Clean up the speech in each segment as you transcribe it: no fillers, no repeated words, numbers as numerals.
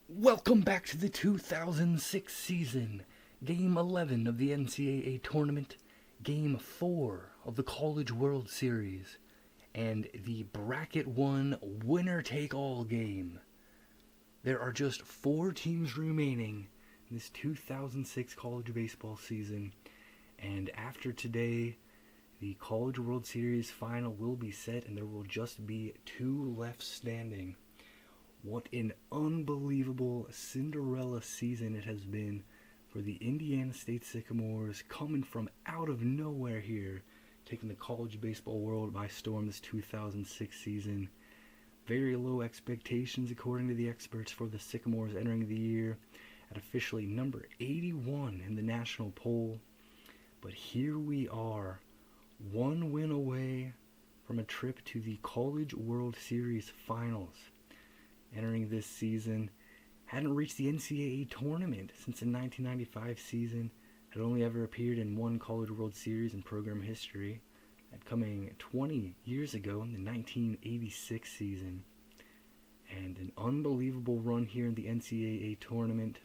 Welcome back to the 2006 season, Game 11 of the NCAA tournament, Game 4 of the College World Series, and the Bracket 1 winner-take-all game. There are just 4 teams remaining in this 2006 college baseball season, and after today, the College World Series final will be set and there will just be 2 left standing. What an unbelievable Cinderella season it has been for the Indiana State Sycamores, coming from out of nowhere here, taking the college baseball world by storm this 2006 season. Very low expectations according to the experts for the Sycamores entering the year at officially number 81 in the national poll. But here we are, one win away from a trip to the College World Series finals. Entering this season, hadn't reached the NCAA tournament since the 1995 season, had only ever appeared in one College World Series in program history, at coming 20 years ago in the 1986 season. And an unbelievable run here in the NCAA tournament,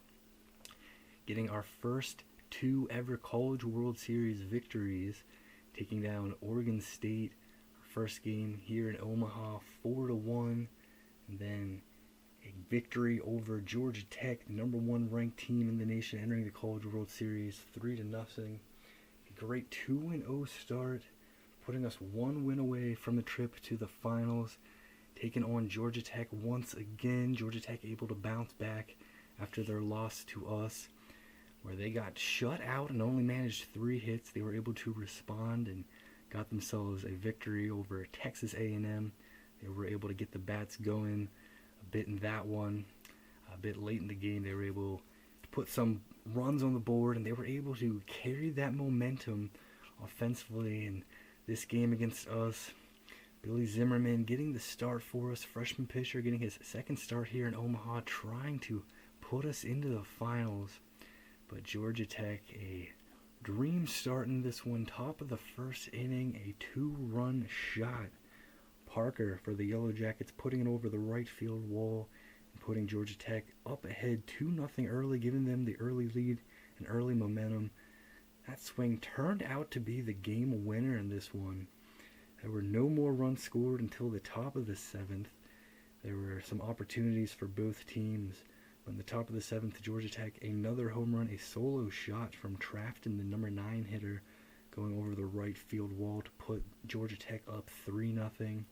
getting our first 2 ever College World Series victories, taking down Oregon State, our first game here in Omaha, 4-1, and then a victory over Georgia Tech, the number 1 ranked team in the nation, entering the College World Series 3-0. A great 2-0 start, putting us 1 win away from the trip to the finals, taking on Georgia Tech once again. Georgia Tech able to bounce back after their loss to us, where they got shut out and only managed 3 hits. They were able to respond and got themselves a victory over Texas A&M. They were able to get the bats going a bit in that one. A bit late in the game, they were able to put some runs on the board, and they were able to carry that momentum offensively in this game against us. Billy Zimmerman getting the start for us, freshman pitcher getting his second start here in Omaha, trying to put us into the finals. But Georgia Tech, a dream start in this one, top of the first inning, a 2-run shot. Parker for the Yellow Jackets putting it over the right field wall and putting Georgia Tech up ahead 2-0 early, giving them the early lead and early momentum. That swing turned out to be the game winner in this one. There were no more runs scored until the top of the 7th. There were some opportunities for both teams. But in the top of the 7th, Georgia Tech, another home run, a solo shot from Trafton, the number 9 hitter, going over the right field wall to put Georgia Tech up 3-0.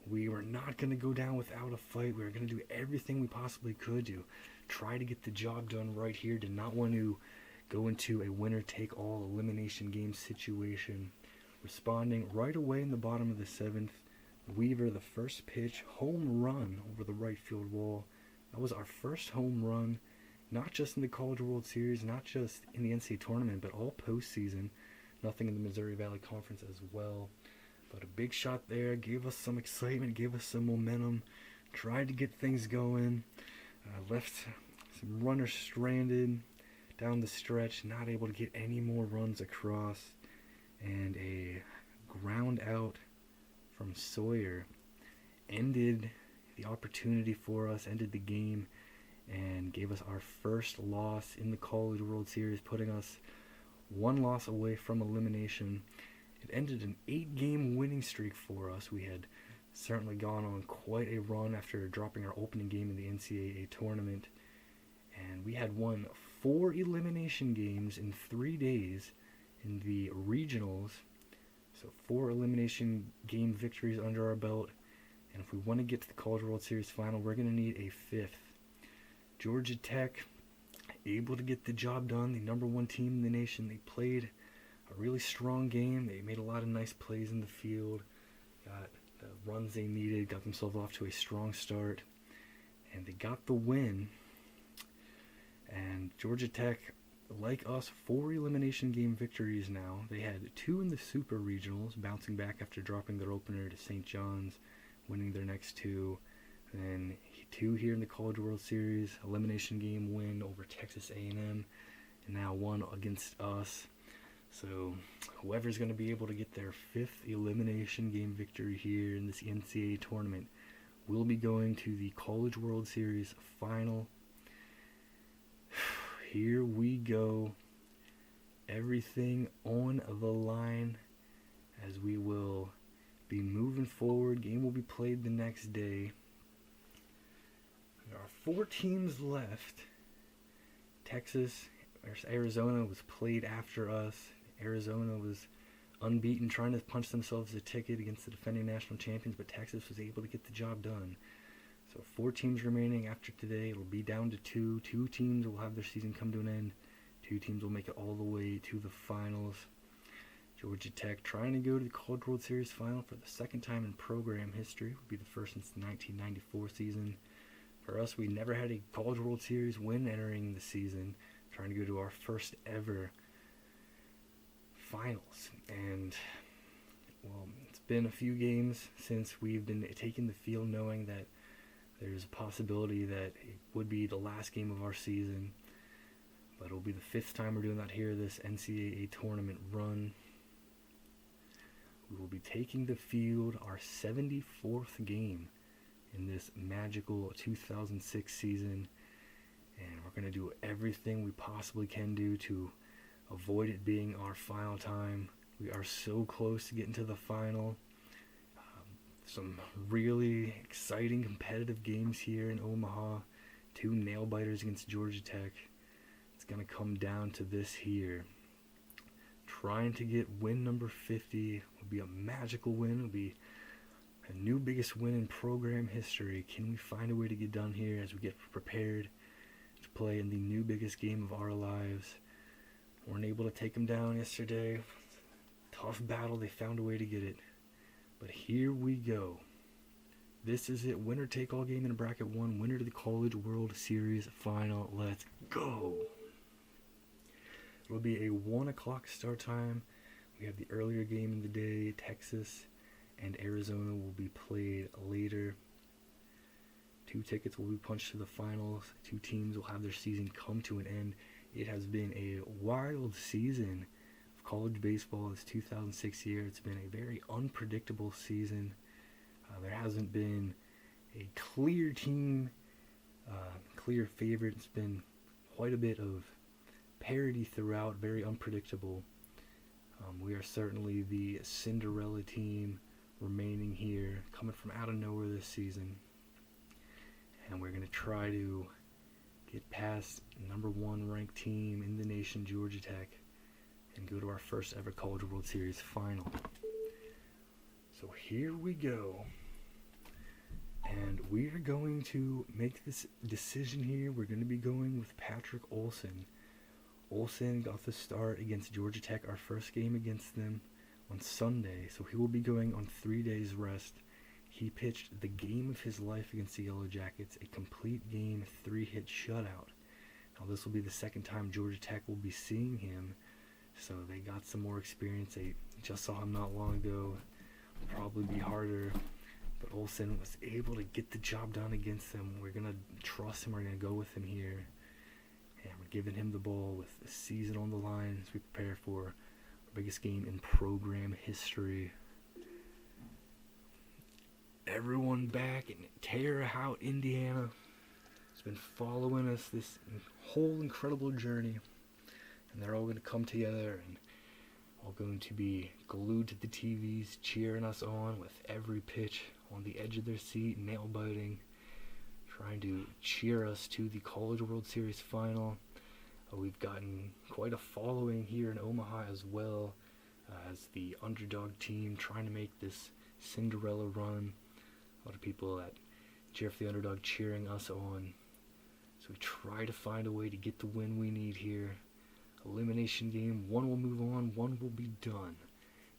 We were not going to go down without a fight. We were going to do everything we possibly could to try to get the job done right here. Did not want to go into a winner-take-all elimination game situation. Responding right away in the bottom of the 7th, Weaver, the first pitch, home run over the right field wall. That was our first home run, not just in the College World Series, not just in the NCAA tournament, but all postseason. Nothing in the Missouri Valley Conference as well. But a big shot there, gave us some excitement, gave us some momentum, tried to get things going, left some runners stranded down the stretch, not able to get any more runs across, and a ground out from Sawyer ended the opportunity for us, ended the game, and gave us our first loss in the College World Series, putting us 1 loss away from elimination. It ended an 8-game winning streak for us. We had certainly gone on quite a run after dropping our opening game in the NCAA tournament. And we had won 4 elimination games in 3 days in the regionals. So 4 elimination game victories under our belt. And if we want to get to the College World Series final, we're going to need a 5th. Georgia Tech, able to get the job done, the number 1 team in the nation. They played a really strong game. They made a lot of nice plays in the field, got the runs they needed, got themselves off to a strong start, and they got the win. And Georgia Tech, like us, 4 elimination game victories now. They had 2 in the Super Regionals, bouncing back after dropping their opener to St. John's, winning their next 2. Then 2 here in the College World Series, elimination game win over Texas A&M, and now 1 against us. So whoever's going to be able to get their 5th elimination game victory here in this NCAA tournament will be going to the College World Series final. Here we go. Everything on the line as we will be moving forward. Game will be played the next day. There are 4 teams left. Texas versus Arizona was played after us. Arizona was unbeaten, trying to punch themselves a ticket against the defending national champions, but Texas was able to get the job done. So 4 teams remaining after today. It'll be down to 2. 2 teams will have their season come to an end. 2 teams will make it all the way to the finals. Georgia Tech trying to go to the College World Series final for the second time in program history. It will be the first since the 1994 season. For us, we never had a College World Series win entering the season. Trying to go to our first ever finals. And, well, it's been a few games since we've been taking the field knowing that there's a possibility that it would be the last game of our season. But it'll be the 5th time we're doing that here, this NCAA tournament run. We will be taking the field our 74th game in this magical 2006 season. And we're going to do everything we possibly can do to avoid it being our final time. We are so close to getting to the final. Some really exciting competitive games here in Omaha. 2 nail-biters against Georgia Tech. It's going to come down to this here. Trying to get win number 50 would be a magical win. It would be a new biggest win in program history. Can we find a way to get done here as we get prepared to play in the new biggest game of our lives? Weren't able to take them down yesterday. Tough battle. They found a way to get it. But here we go. This is it. Winner take all game in bracket 1. Winner to the College World Series final. Let's go. It'll be a 1 o'clock start time. We have the earlier game in the day. Texas and Arizona will be played later. 2 tickets will be punched to the finals. 2 teams will have their season come to an end. It has been a wild season of college baseball this 2006 year. It's been a very unpredictable season. There hasn't been a clear team, clear favorite. It's been quite a bit of parity throughout, very unpredictable. We are certainly the Cinderella team remaining here, coming from out of nowhere this season. And we're going to try to get past number 1 ranked team in the nation, Georgia Tech, and go to our first ever College World Series final. So here we go. And we are going to make this decision here. We're going to be going with Patrick Olson. Olson got the start against Georgia Tech, our first game against them, on Sunday. So he will be going on 3 days rest. He pitched the game of his life against the Yellow Jackets, a complete game, 3-hit shutout. Now this will be the second time Georgia Tech will be seeing him, so they got some more experience. They just saw him not long ago. It'll probably be harder, but Olson was able to get the job done against them. We're going to trust him. We're going to go with him here, and we're giving him the ball with the season on the line as we prepare for our biggest game in program history. Everyone back in Terre Haute, Indiana, has been following us this whole incredible journey, and they're all going to come together and all going to be glued to the TVs, cheering us on with every pitch, on the edge of their seat, nail biting, trying to cheer us to the College World Series final. We've gotten quite a following here in Omaha as well, as the underdog team trying to make this Cinderella run. A lot of people that cheer for the underdog cheering us on. So we try to find a way to get the win we need here. Elimination game. 1 will move on, 1 will be done.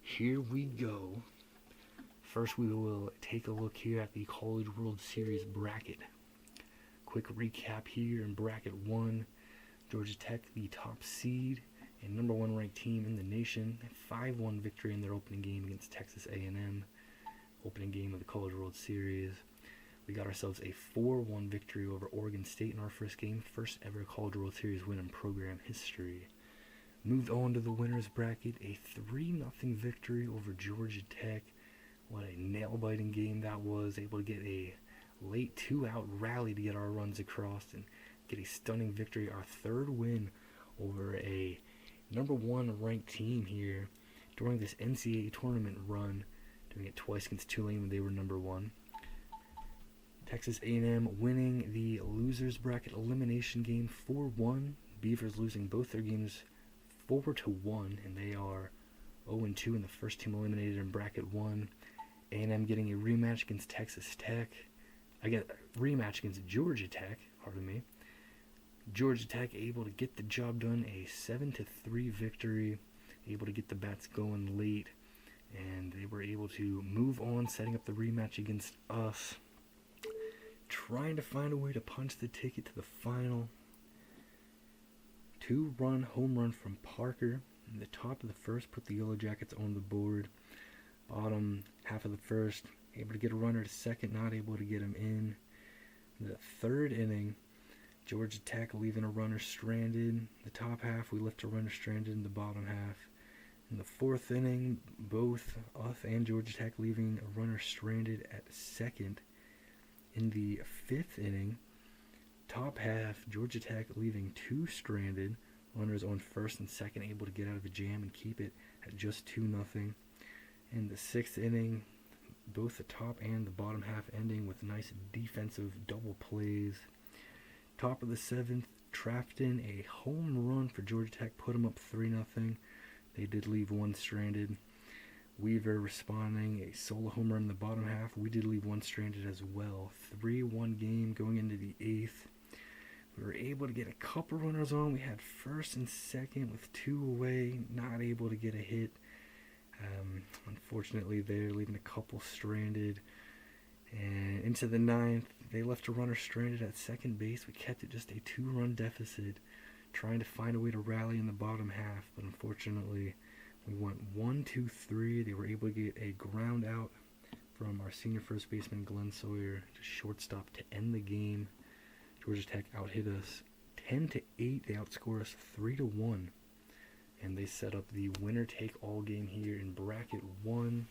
Here we go. First we will take a look here at the College World Series bracket. Quick recap here in bracket 1. Georgia Tech, the top seed and number 1 ranked team in the nation. 5-1 victory in their opening game against Texas A&M. Opening game of the College World Series. We got ourselves a 4-1 victory over Oregon State in our first game. First ever College World Series win in program history. Moved on to the winners bracket. A 3-0 victory over Georgia Tech. What a nail-biting game that was. Able to get a late 2-out rally to get our runs across and get a stunning victory, our third win over a number one ranked team here during this NCAA tournament run, doing it twice against Tulane when they were number one. Texas A&M winning the losers bracket elimination game 4-1. Beavers losing both their games 4-1, and they are 0-2 in the first team eliminated in bracket 1. A&M getting a rematch against Texas Tech. I get a rematch against Georgia Tech, pardon me. Georgia Tech able to get the job done, a 7-3 victory, able to get the bats going late, and they were able to move on, setting up the rematch against us, trying to find a way to punch the ticket to the final. 2-run home run from Parker in the top of the first put the Yellow Jackets on the board. Bottom half of the first, able to get a runner to second, not able to get him in. The third inning, Georgia Tech leaving a runner stranded. The top half, we left a runner stranded in the bottom half. In the fourth inning, both us and Georgia Tech leaving a runner stranded at second. In the fifth inning, top half, Georgia Tech leaving 2 stranded. Runners on first and second, able to get out of the jam and keep it at just 2-0. In the sixth inning, both the top and the bottom half ending with nice defensive double plays. Top of the seventh, Trafton, a home run for Georgia Tech, put them up 3-0. They did leave 1 stranded. Weaver responding, a solo home run in the bottom half. We did leave 1 stranded as well. 3-1 game going into the 8th. We were able to get a couple runners on. We had first and second with 2 away, not able to get a hit. Unfortunately, they're leaving a couple stranded. And into the 9th, they left a runner stranded at second base. We kept it just a 2-run deficit, trying to find a way to rally in the bottom half. But unfortunately, we went 1-2-3. They were able to get a ground out from our senior first baseman Glenn Sawyer to shortstop to end the game. Georgia Tech out-hit us 10-8. They outscored us 3-1. And they set up the winner-take-all game here in bracket 1.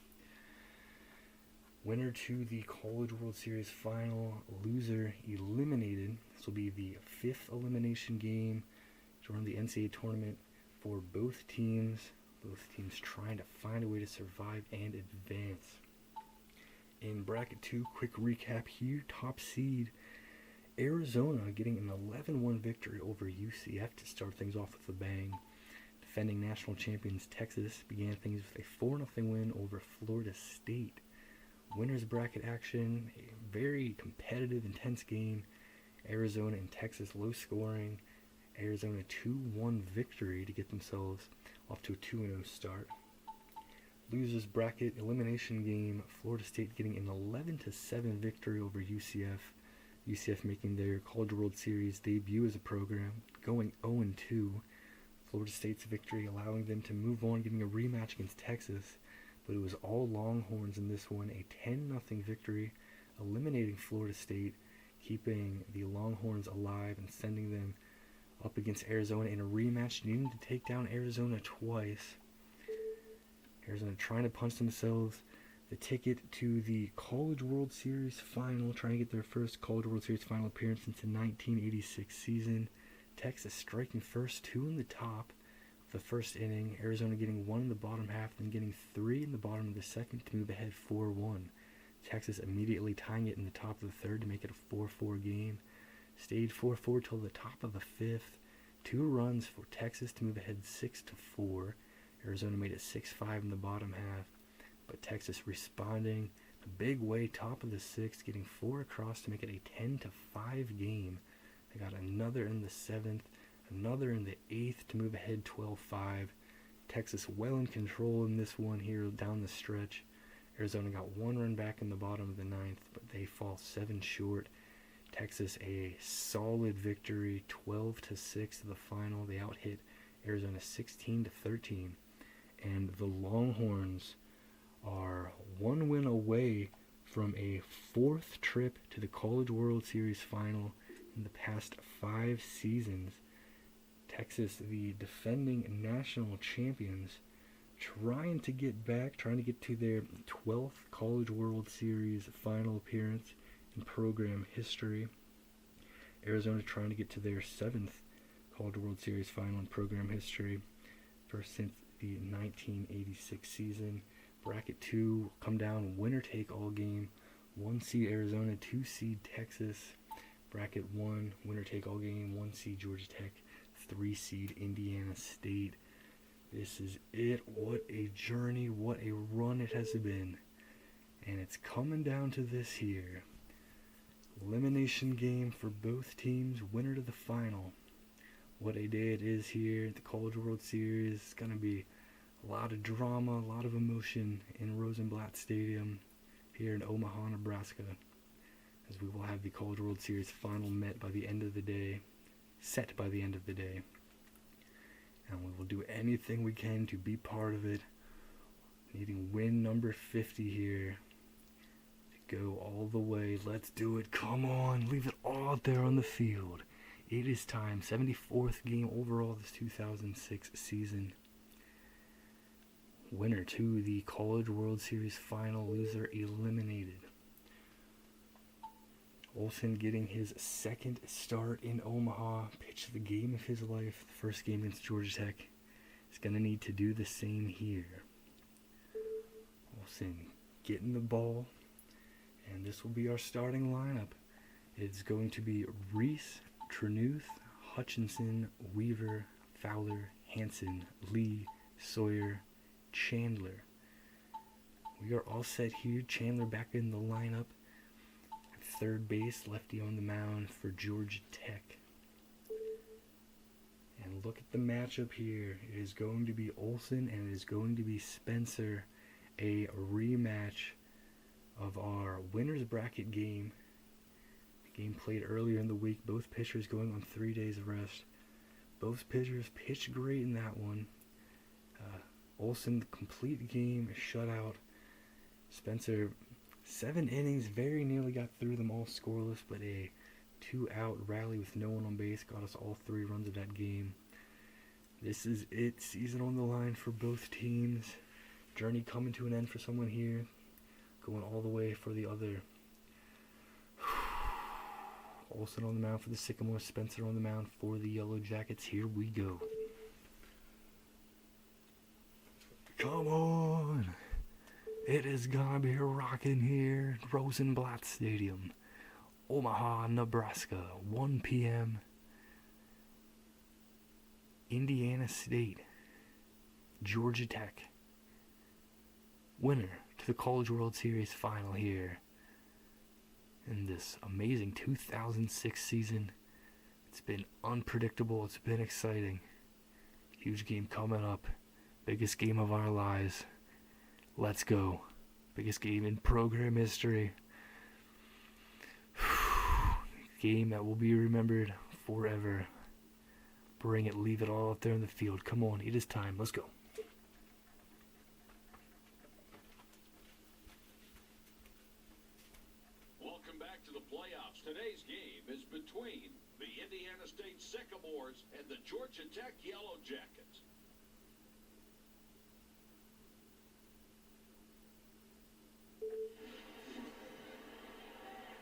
Winner to the College World Series final, loser eliminated. This will be the 5th elimination game during the NCAA tournament for both teams. Both teams trying to find a way to survive and advance. In bracket 2, quick recap here. Top seed, Arizona getting an 11-1 victory over UCF to start things off with a bang. Defending national champions Texas began things with a 4-0 win over Florida State. Winners bracket action, a very competitive, intense game. Arizona and Texas low scoring. Arizona 2-1 victory to get themselves off to a 2-0 start. Losers bracket elimination game, Florida State getting an 11-7 victory over UCF. UCF making their College World Series debut as a program, going 0-2. Florida State's victory allowing them to move on, getting a rematch against Texas. But it was all Longhorns in this one, a 10-0 victory, eliminating Florida State, keeping the Longhorns alive and sending them up against Arizona in a rematch, needing to take down Arizona twice. Arizona trying to punch themselves the ticket to the College World Series final, trying to get their first College World Series final appearance since the 1986 season. Texas striking first, 2 in the top of the first inning. Arizona getting 1 in the bottom half, then getting 3 in the bottom of the second to move ahead 4-1. Texas immediately tying it in the top of the third to make it a 4-4 game. Stayed 4-4 till the top of the fifth. 2 runs for Texas to move ahead 6-4. Arizona made it 6-5 in the bottom half, but Texas responding a big way, top of the sixth, getting 4 across to make it a 10-5 game. They got another in the 7th, another in the 8th to move ahead 12-5. Texas well in control in this one here down the stretch. Arizona got 1 run back in the bottom of the 9th, but they fall 7 short. Texas a solid victory, 12-6 to the final. They out-hit Arizona 16-13. And the Longhorns are 1 win away from a 4th trip to the College World Series final in the past 5 seasons. Texas, the defending national champions, trying to get back, trying to get to their 12th College World Series final appearance in program history. Arizona trying to get to their 7th College World Series final in program history, first since the 1986 season. Bracket 2, come down, winner take all game. 1 seed Arizona, 2 seed Texas. Bracket 1, winner take all game. 1 seed Georgia Tech, 3 seed Indiana State. This is it. What a journey, what a run it has been. And it's coming down to this here. Elimination game for both teams, winner to the final. What a day it is here at the College World Series. It's going to be a lot of drama, a lot of emotion in Rosenblatt Stadium here in Omaha, Nebraska, as we will have the College World Series final set by the end of the day. And we will do anything we can to be part of it. Needing win number 50 here to go all the way. Let's do it. Come on. Leave it all out there on the field. It is time. 74th game overall this 2006 season. Winner to the College World Series final. Loser eliminated. Olsen getting his second start in Omaha. Pitched the game of his life. The first game against Georgia Tech. He's going to need to do the same here. Olsen getting the ball. And this will be our starting lineup. It's going to be Reese, Trenuth, Hutchinson, Weaver, Fowler, Hanson, Lee, Sawyer, Chandler. We are all set here. Chandler back in the lineup. At third base, lefty on the mound for Georgia Tech. And look at the matchup here. It is going to be Olsen and it is going to be Spencer. A rematch of our winner's bracket game. The game played earlier in the week. Both pitchers going on 3 days of rest. Both pitchers pitched great in that one. Olsen, the complete game, shutout. Spencer, 7 innings, very nearly got through them all scoreless, but a 2-out rally with no one on base got us all 3 runs of that game. This is it. Season on the line for both teams. Journey coming to an end for someone here. Going all the way for the other. Olsen on the mound for the Sycamore. Spencer on the mound for the Yellow Jackets. Here we go. Come on. It is gonna be rocking here at Rosenblatt Stadium. Omaha, Nebraska. 1 p.m. Indiana State. Georgia Tech. Winner to the College World Series final here in this amazing 2006 season. It's been unpredictable. It's been exciting. Huge game coming up. Biggest game of our lives. Let's go. Biggest game in program history. Game that will be remembered forever. Bring it, leave it all out there in the field. Come on, it is time. Let's go. Welcome back to the playoffs. Today's game is between the Indiana State Sycamores and the Georgia Tech Yellow Jackets.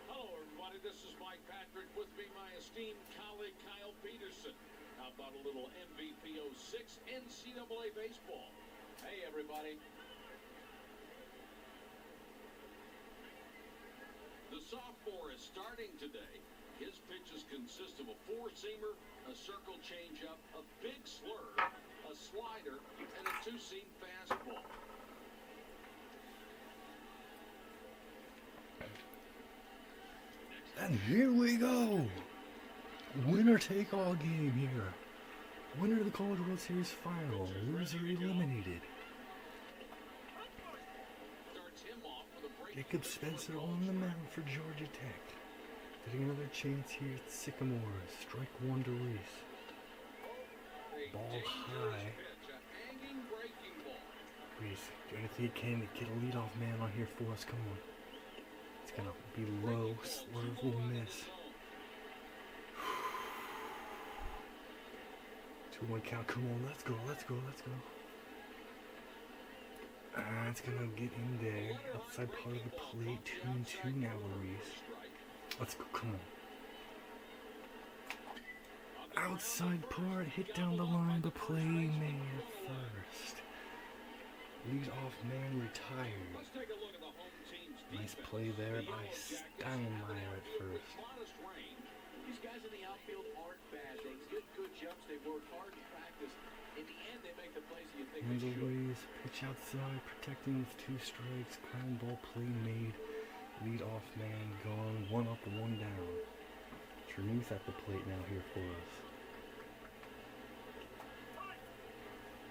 Hello, everybody. This is Mike Patrick. With me, my esteemed colleague, Kyle Peterson. How about a little MVP 06 NCAA baseball? Hey, everybody. The sophomore is starting today. His pitches consist of a 4-seamer, a circle changeup, a big slurve, a slider, and a 2-seam fastball. And here we go. Winner take all game here. Winner of the College World Series final. Loser eliminated. Jacob Spencer on the mound for Georgia Tech. Getting another chance here at Sycamores. Strike 1 to Reese. Ball high. Reese, do anything you can to get a leadoff man on here for us. Come on. It's going to be low. Slurve will miss. 2-1 count. Come on. Let's go. Let's go. Let's go. It's going to get in there. Outside part of the plate. 2-2 now, Reese. Let's go, come on. Outside part, hit down the line, but play made at first. Lead off man retired. Let's take a look at the home team's Nice defense. play there The by Yellow Jackets Steinmeier at with first. modest range. These guys in the outfield aren't bad. They get good jumps. They work hard in practice. In the end, they make the plays that you think they should. Handleways, pitch outside, protecting with 2 strikes. Ground ball play made. Lead off man gone. 1 up, 1 down. Tremuth at the plate now here for us.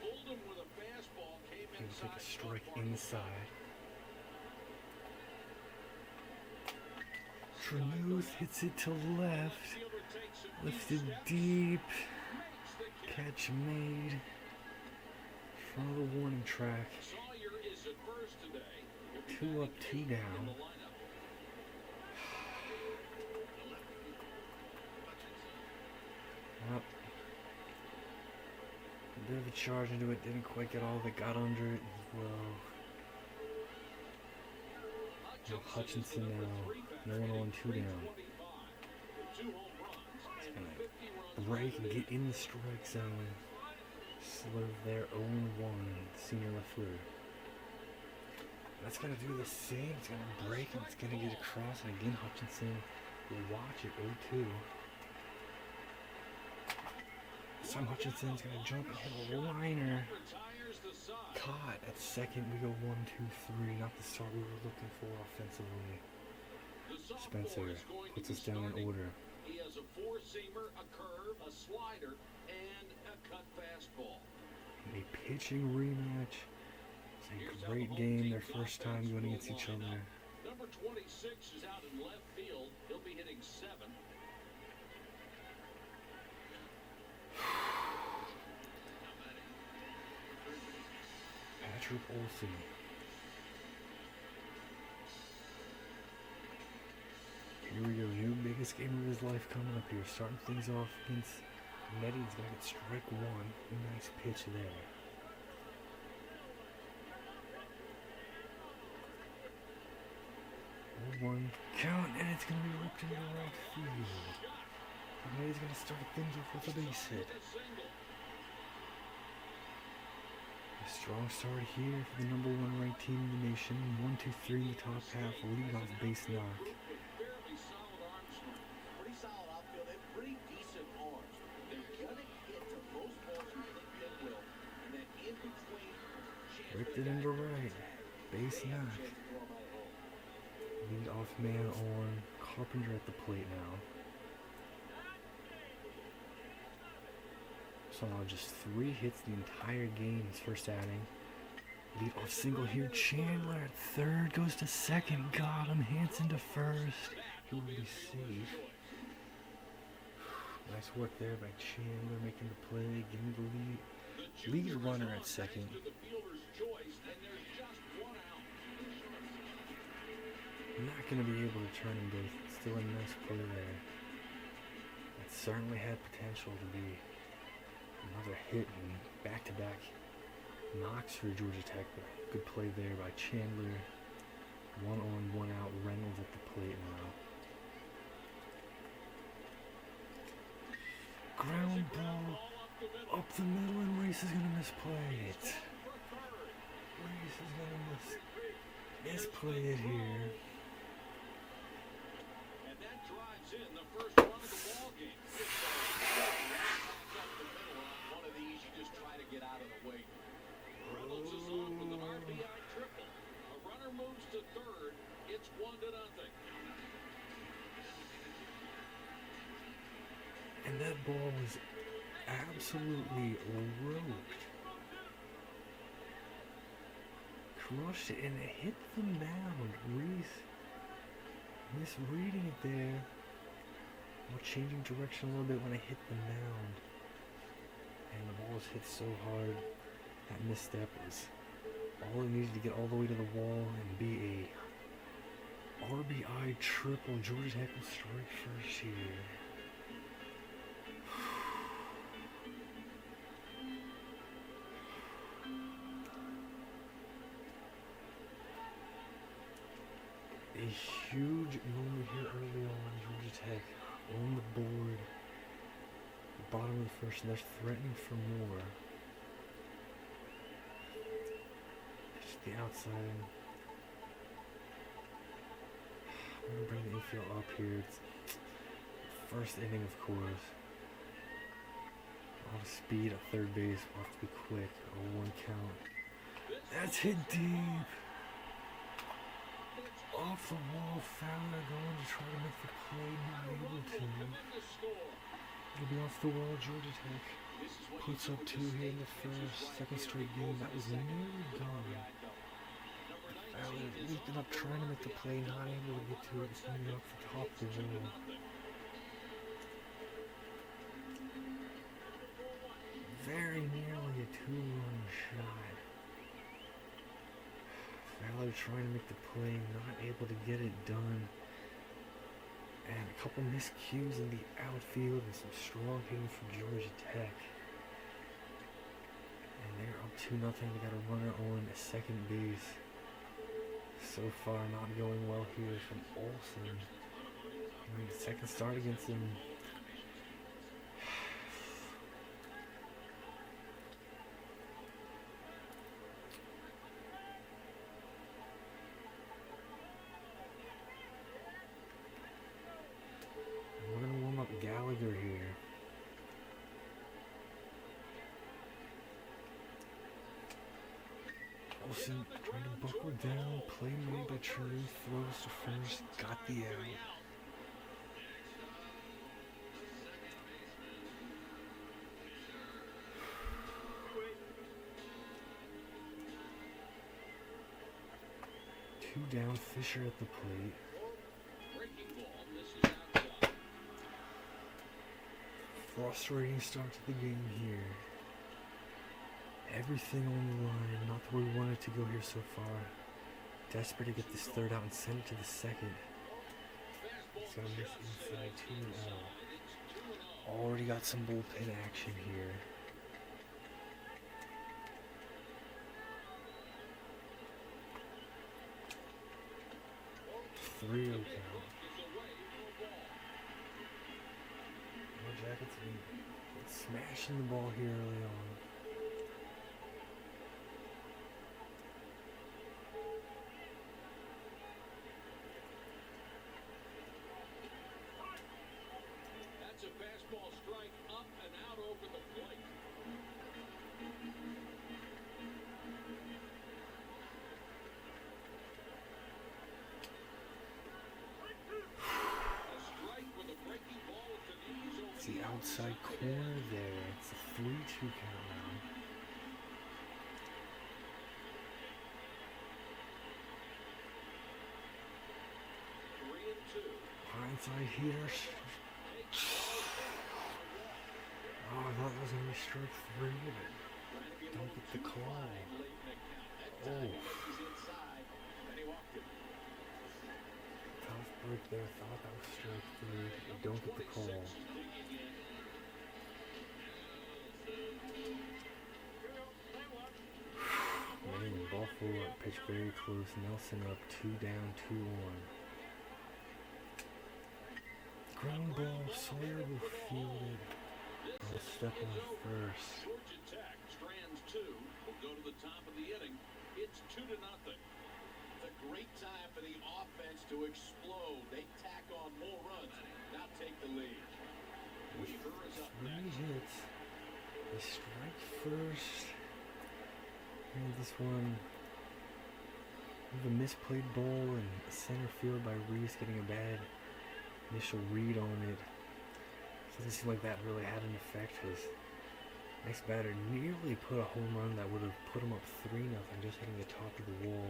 Oldham with a fastball came He'll inside. take a strike inside. Tremuth hits it to left. Fielder takes some Lifted steps, deep. makes the catch. Catch made. Front of the warning track. Sawyer is at first today. He'll be 2 up, batting 2 eighth down. in the lineup. Well, a bit of a charge into it. Didn't quite get all that got under it as well. No Hutchinson now. 1 on, 2 down. Break and get in the strike zone. Slurve there, 0-1, senior left fielder. That's gonna do the same. It's gonna break and it's gonna get across, and again Hutchinson will watch it 0-2. This time Hutchinson's gonna jump and hit a liner. Caught at second. We go 1-2-3. Not the start we were looking for offensively. Spencer puts us down in order. He has a 4-seamer, a curve, a slider, and a cut fastball. A pitching rematch. It's a great game. Their first time going against each other. Number 26 is out in left field. He'll be hitting 7. Patrick Olsen. Here we go. New biggest game of his life coming up here. Starting things off against Nettie. He's going to get strike 1. Nice pitch there. One count, and it's going to be ripped into right field. Nettie's going to start things off with a base hit. A strong start here for the number 1 ranked team in the nation. 1-2-3 in the top half. Lead off base knock. Fairly solid arm strength. Pretty solid outfield and pretty decent arms. They're gonna get to most balls you think they will. And then in between, Ripped it into right. Base knock. Lead off man on. Carpenter at the plate now. Saw just 3 hits the entire game his first outing. Lead off single here. Chandler at third. Goes to second. Got him. Hanson to first. He will be safe. Nice work there by Chandler making the play. Getting the lead. Lead runner at second. Not going to be able to turn them both. Still a nice play there. That certainly had potential to be another hit and back-to-back knocks for Georgia Tech. But good play there by Chandler. 1 on, 1 out. Reynolds at the plate now. Ground ball up the middle, and Race is going to misplay it. Race is going to misplay it here. And that drives in the first run of the ball game. One of these, you just try to get out of the way. Reynolds is on with an RBI triple. A runner moves to third. It's 1-0. And that ball was absolutely roped. Crushed it, and it hit the mound. Reese misreading it there. Or changing direction a little bit when I hit the mound. And the ball was hit so hard. That misstep was all it needed to get all the way to the wall and be a RBI triple. Georgia Tech will strike first here. A huge moment here early on. Georgia Tech on the board. Bottom of the first, and they're threatening for more. Just the outside. I'm gonna bring the infield up here. It's first inning, of course. A lot of speed at third base. We'll have to be quick. A 1 count. That's hit deep. Off the wall, Fowler going to try to make the play, not able to. It'll be off the wall. Georgia Tech puts up 2 here in the first. Second straight game. That was nearly gone. Fowler leaping up, trying to make the play, not able to get to it. It's going to be off the top of the wall. Very nearly a 2-run shot. Fowler trying to make the play, not able to get it done. And a couple miscues in the outfield and some strong hitting from Georgia Tech. And they're up 2-0. They got a runner on second base. So far not going well here from Olsen. I mean, the second start against him. We're going to warm up Gallagher here. Olsen trying to buckle down, play made by True, throws to first, got the out. Two down, Fisher at the plate. Frustrating start to the game here. Everything on the line, not where we wanted to go here so far. Desperate to get this third out and send it to the second. It's gonna miss inside 2-0. Already got some bullpen action here. Three count. More Jackets smashing the ball here early on. That's a fastball strike up and out over the plate. It's the outside corner there. It's a 3-2 count now. Hindsight here. Oh, I thought that was going to be strike 3, but don't get the call. Oh. Tough break there. Thought that was strike 3, but don't get the call. Man, ball 4, pitch very close. Nelson up 2 down, 2-1. Ground ball, Sawyer will field it. I'll step on first. Georgia Tech strands 2 will go to the top of the inning. It's 2-0. It's a great time for the offense to explode. They tack on more runs. Now take the lead. Weaver is up 3 next. hits. They strike first. And this one, with a misplayed ball in center field by Reese, getting a bad initial read on it. Doesn't seem like that really had an effect. His next batter nearly put a home run that would have put him up 3-0, just hitting the top of the wall.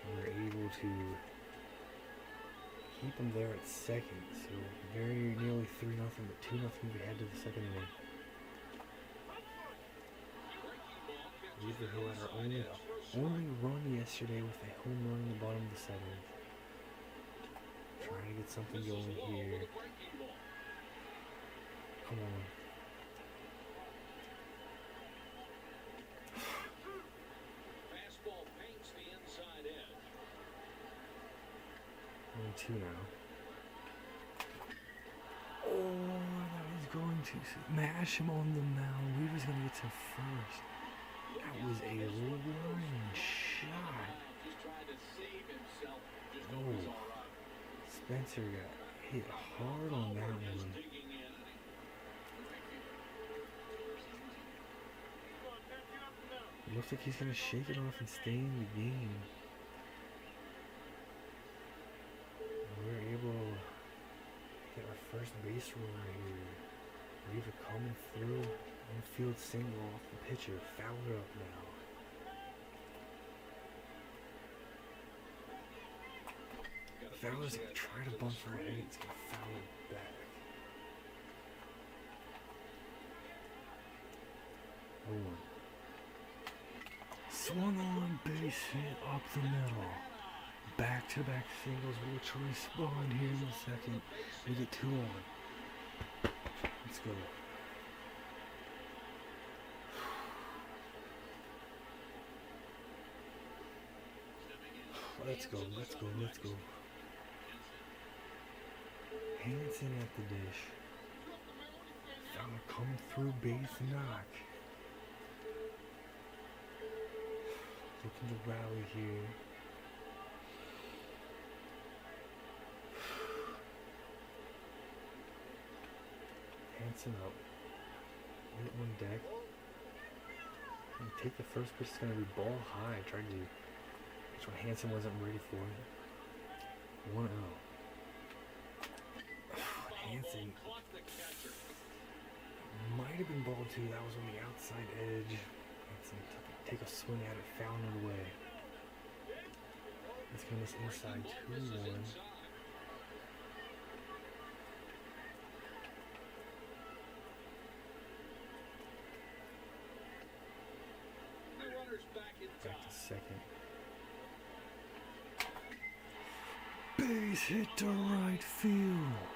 And they're able to keep him there at second. So very nearly 3-0, but 2-0 we head to the second inning. Weaver, who had our only run yesterday with a home run in the bottom of the 7th. Trying to get something going here. Come on. Fastball paints the inside edge. 2 now. Oh, that is going to smash him on the mound. Weaver's going to get to first. That was a line shot. Just trying to save himself. Just Oh, always all right. Spencer got hit hard on that one. Digging in. Looks like he's going to shake it off and stay in the game. We're able to get our first base runner here. Weaver coming through. Infield single off the pitcher. Fowler up now. Fowler's going to try to bunt for a hit. He's going to foul it back. Oh. Swung on, base hit up the middle. Back-to-back singles. We'll try to respond here in a second. We get 2 on. Let's go. Let's go, let's go, let's go. Hanson at the dish. Fowler coming through, base knock. Looking to rally here. Hanson up. Hit on deck. And take the first pitch. It's going to be ball high. Tried to. That's what Hanson wasn't ready for. 1-0. Hanson might have been ball 2. That was on the outside edge. Hanson take a swing at it, found it away. It's going to miss inside 2-1. Back to second. Base hit to right field.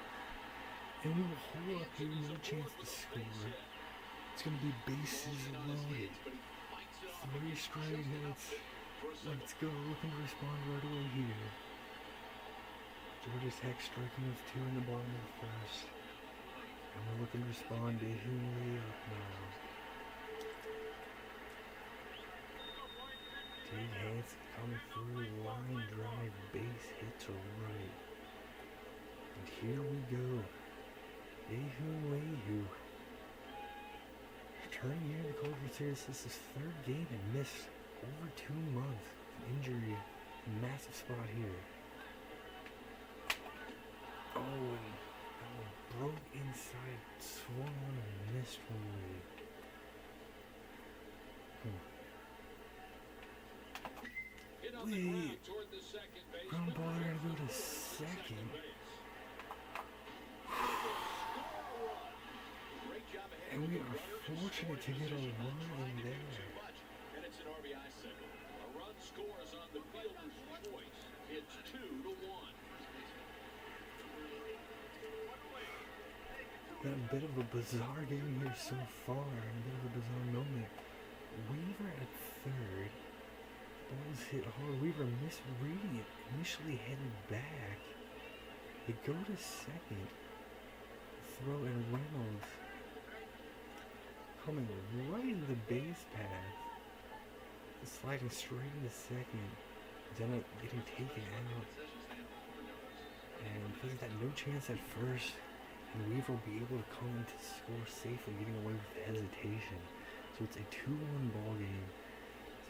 And we will hold up here, no chance to score. It's going to be bases loaded. 3 straight hits. Let's go. Looking to respond right away here. Georgia Tech striking with 2 in the bottom of the first. And we're looking to respond. Behunley up now. Dave Hanson coming through, line drive, base hit to right. And here we go. Behunley, returning here to the College World Series. This is his 3rd game and missed over 2 months. An injury, massive spot here. Oh, and that one broke inside, swung on and missed one way. Wait, ground ball, they're gonna go to second. And we are fortunate to get a run in there. And it's an RBI single. A run scores on the fielder's choice. It's 2-1. Got a bit of a bizarre game here so far, and a bit of a bizarre moment. Weaver at third. Ball's hit hard. Weaver misreading it. Initially headed back. They go to second. Throw in Reynolds. Coming right in the base path. Sliding straight into second. Then getting taken out. And because of that, no chance at first. And Weaver will be able to come in to score safely, getting away with the hesitation. So it's a 2-1 ball game.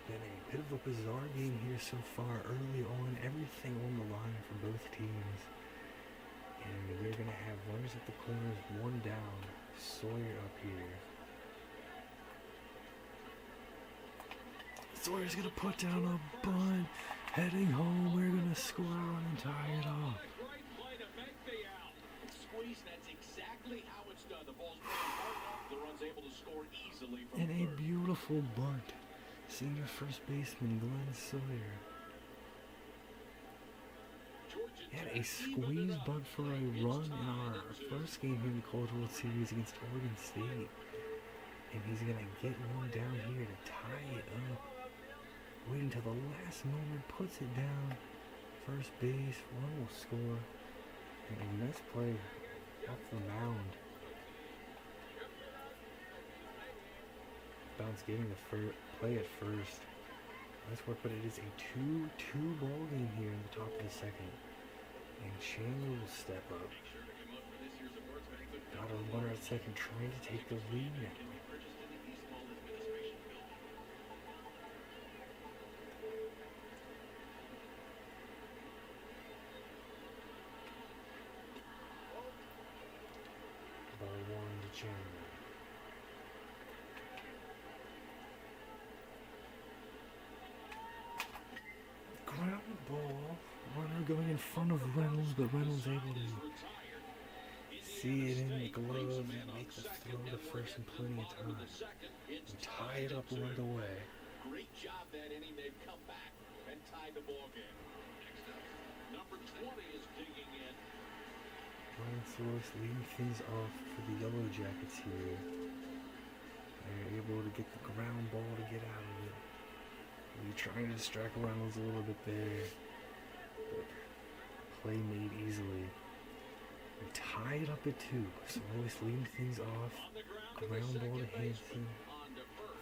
Been a bit of a bizarre game here so far. Early on, everything on the line for both teams. And we're going to have runners at the corners, 1 down. Sawyer up here. Sawyer's going to put down a bunt. Heading home, we're going to score and tie it off. Great play to make the out. Squeeze, that's exactly how it's done. The ball's playing hard enough. The run's able to score easily from And a third. beautiful bunt. Senior first baseman Glenn Sawyer had a squeeze bunt for a run in our first game here in the College World Series against Oregon State. And he's going to get one down here to tie it up. Wait until the last moment, puts it down first base. One will score. And a nice play off the mound. Bounce getting the play at first. Nice work, but it is a 2-2 ball game here in the top of the second. And Chandler will step up. Got a runner at second, trying to take the lead now. Ball one to Chandler. Ground ball. Runner going in front of Reynolds, but Reynolds able to see it in the glove and make the throw to first in plenty of time. And tie it up right away. Great job that inning. They've come back and tied the ball game. Number 20 is digging in. Ryan Source leading things off for the Yellow Jackets here. They're able to get the ground ball to get out of it. They're trying to distract Reynolds a little bit there. But play made easily. We tie it up at 2. So Source leading things off. Ground ball to Hanson.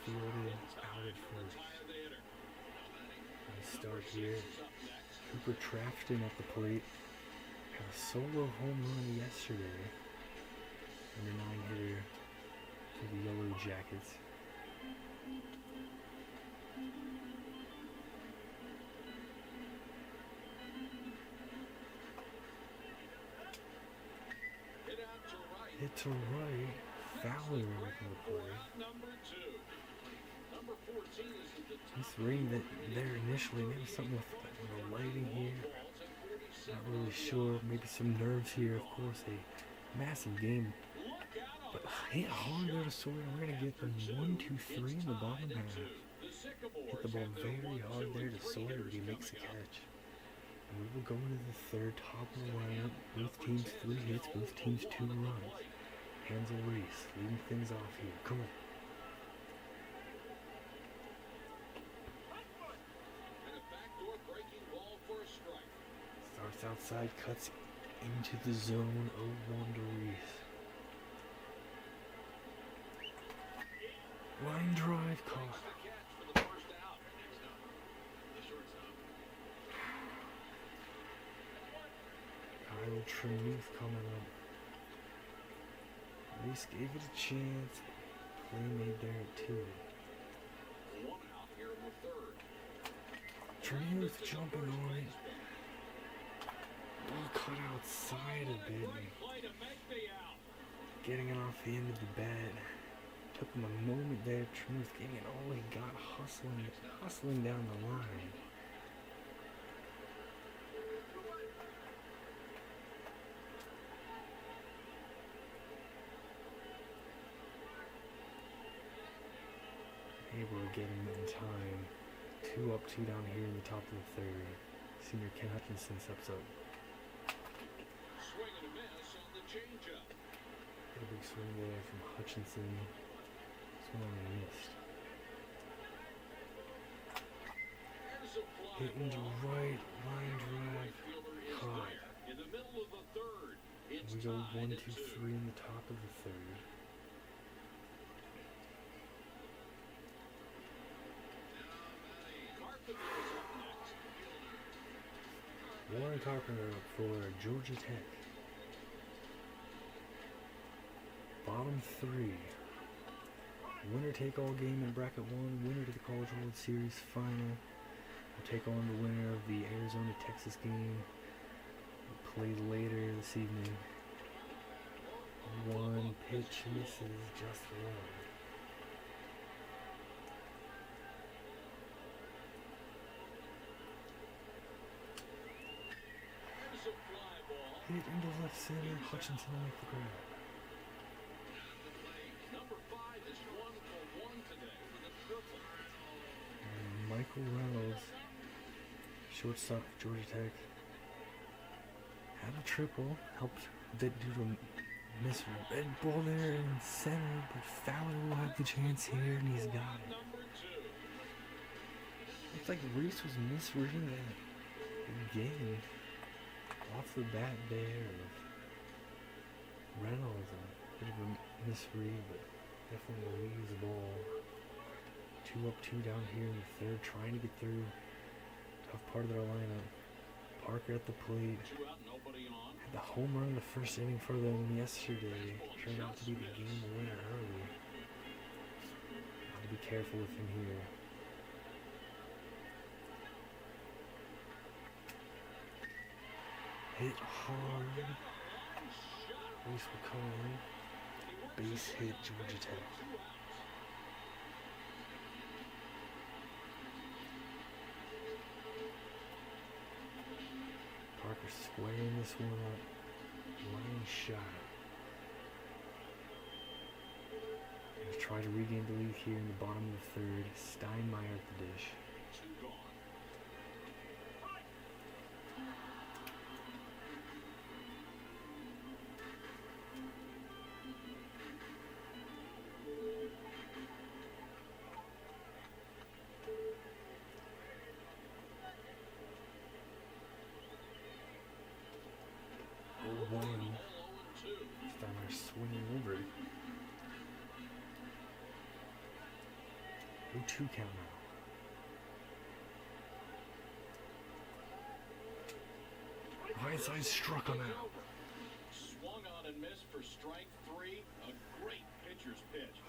Fielded out at first. Nice start here. Cooper Trafton at the plate. Had a solo home run yesterday. Number 9 hitter for the Yellow Jackets. Hit to right. Fowler making the play. He's reading that there initially. Maybe something with the lighting here. Not really sure. Maybe some nerves here. Of course, a massive game. But hit hard there to Sawyer. We're going to get them 1, 2, 3 in the bottom half. Hit the ball very hard there to Sawyer, but he makes a catch. And we will go into the third, top of the lineup. Both teams 3 hits, both teams 2 runs. Hansel Reese leading things off here. Come on. Starts outside, cuts into the zone. 0-1 to Reese. Line drive caught. Kyle Tremuth coming up. Reese gave it a chance. Play made there at 2. Tremuth jumping on it. Ball cut outside a bit. Getting it off the end of the bat. Took him a moment there. Tremuth getting it all he got, hustling down the line. Able to get him in time. 2 up, 2 down here in the top of the third. Senior Ken Hutchinson steps up. Swing and a miss on the changeup. Got a big swing there from Hutchinson. Swing on and missed. Hit into right, line drive, caught. In the middle of the third, And we go 1, 2, 3 in the top of the third. Warren Carpenter up for Georgia Tech. Bottom 3. Winner take all game in bracket 1. Winner to the College World Series final. We'll take on the winner of the Arizona-Texas game. We'll play later this evening. 1 pitch misses, just 1. Hit into left center. Hutchinson will make the grab. Number 5 is 1 for 1 today for the Purple. And Michael Reynolds, shortstop for Georgia Tech, had a triple. Helped a bit due to a miss red ball there in center, but Fowler will have the chance here, and he's got it. Looks like Reese was misreading that Again, off the bat there of Reynolds, a bit of a misread, but definitely leaves the ball. 2 up, 2 down here in the third, trying to get through. Tough part of their lineup. Parker at the plate. Had the home run in the first inning for them yesterday. Turned out to be the game winner early. Got to be careful with him here. Hit hard. Base will come in. Base hit, Georgia Tech. Parker squaring this one up. Line shot. He's trying to regain the lead here in the bottom of the third. Steinmeier at the dish. 2 gone. Steinmeier swinging over it. 0-2 count now. Right side struck him out. Swung on and missed for strike 3. A great pitcher's pitch.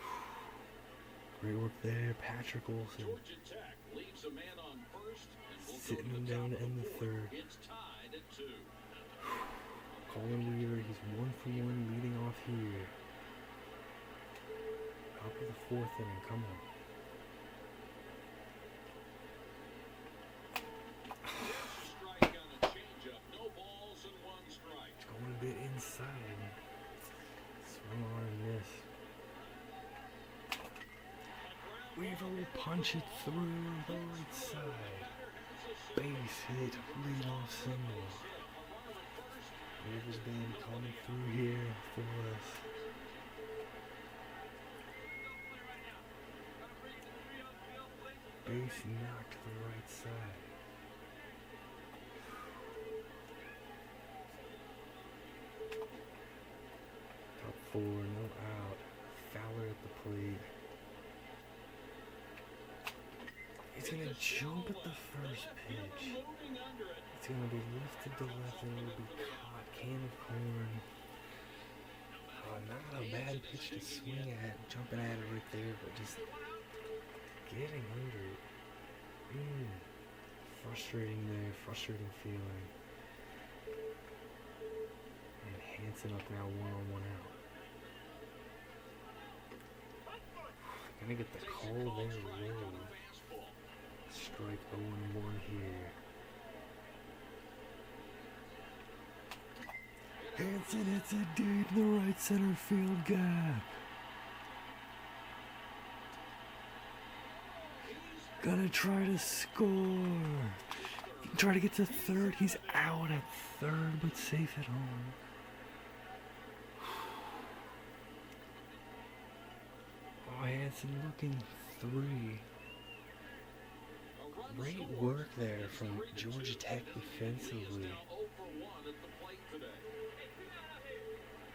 Great work there, Patrick Olson. Georgia Tech leaves a man on first and will Sitting go him to the down top to of end the third. It's tied at 2. Colin Weaver, he's 1 for 1 leading off here. Top of the 4th inning, come on. Strike on a changeup. No balls and 1 strike. Going a bit inside. Swing on and miss. Weaver will punch it through the right side. Base hit, leadoff single. Weaver's been coming through here for us. Base knocked to the right side. Top 4, no out. Fowler at the plate. He's gonna jump at the first pitch. It's gonna be lifted to left and it'll be caught. Can of corn. Not a bad pitch to swing at. Jumping at it right there, but just getting under it. Frustrating there. Frustrating feeling. And Hansen up now 1-on-1 out. Gonna get the call there low. Strike 0-1 here. Hansen hits it deep in the right center field gap. Gonna try to score. Try to get to third. He's out at third, but safe at home. Oh, Hansen looking 3. Great work there from Georgia Tech defensively.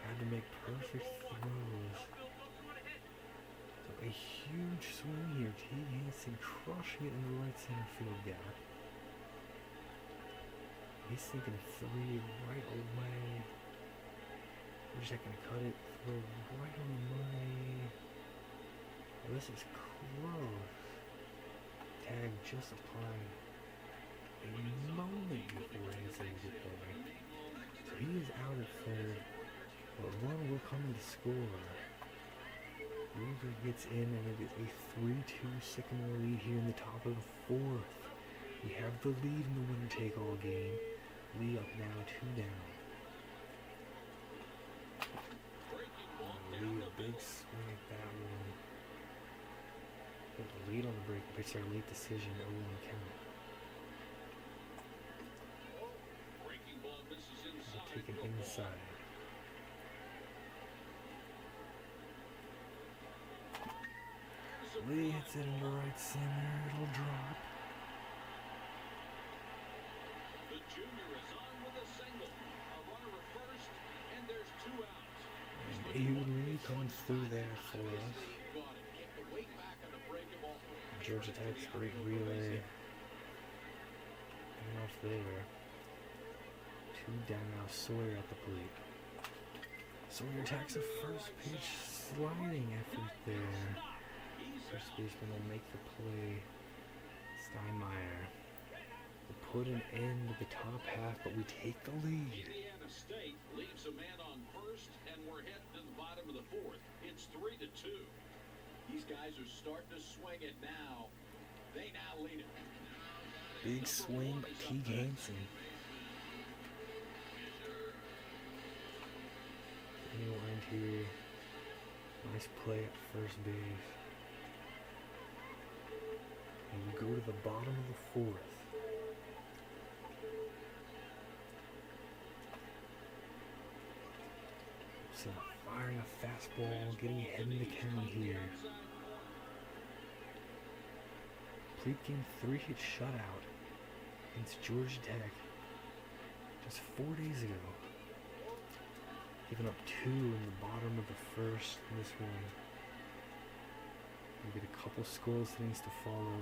Had to make perfect throws. So a huge swing here. T. Hansen crushing it in the right center field gap. He's thinking 3 right away. We're just gonna cut it. Throw right on the money. Oh, this is close. Tag just applying a moment before Hansen get there. So he is out at third, but one will come to score. Weaver gets in, and it is a 3-2 Sycamore lead here in the top of the 4th. We have the lead in the winner-take-all game. Lee up now, 2 down. Lee, a big swing at that one. Put the lead on the break, pitch our late decision, 0-1 count. Taken inside. Lee hits it into right center, it'll drop. Lee coming through there for us. Georgia Tech's great relay. And off there. 2 down now, Sawyer at the plate. Sawyer attacks a first pitch sliding effort there. First baseman will make the play. Steinmeier will put an end to the top half, but we take the lead. Indiana State leaves a man on first, and we're heading to the bottom of the 4th. It's 3-2. These guys are starting to swing it now. They now lead it. Big swing by Teague Hansen. Anyone here. Nice play at first base. And we go to the bottom of the 4th. So firing a fastball, getting ahead in the count here. Complete game 3-hit shutout against Georgia Tech just 4 days ago. Giving up 2 in the bottom of the 1st in this one. We get a couple scoreless innings to follow.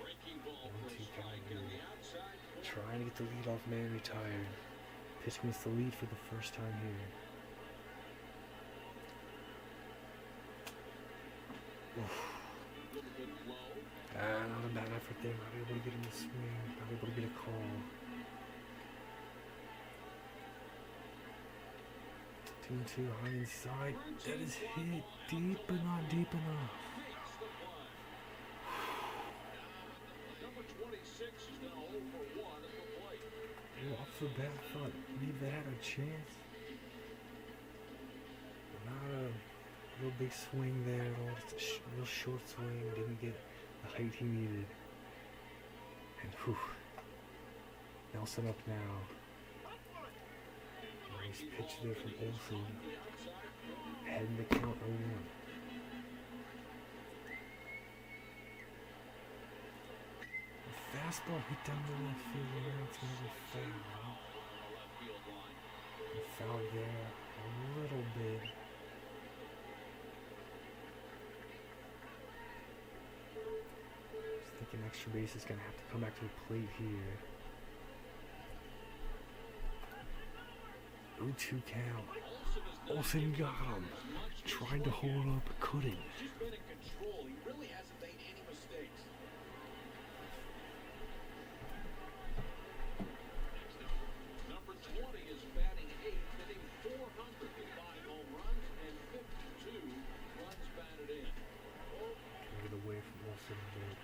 1-2 count here. Trying to get the leadoff man retired. Pitch missed the lead for the first time here. Not a bad effort there. Not able to get in the swing. Not able to get a call. 2-2 high inside. That is hit deep, but not deep enough. Number 26 is now 0 for 1 at the plate. Off the bat, I thought maybe they had a chance. Not a real big swing there at all. Just a real short swing. Didn't get the height he needed. And whew. Nelson up now. Nice pitch there from Olsen. Head in the count 0-1. Fastball hit down the left field line. It's going to be foul. Foul there a little bit. Just thinking extra base is going to have to come back to the plate here. 0-2 count. Olsen got him. Tried to hold up, but couldn't. He's been in control. He really hasn't made any mistakes. Number 20 is batting 8th, hitting 400 with 5 home runs and 52 runs batted in. Get away from Olsen a bit.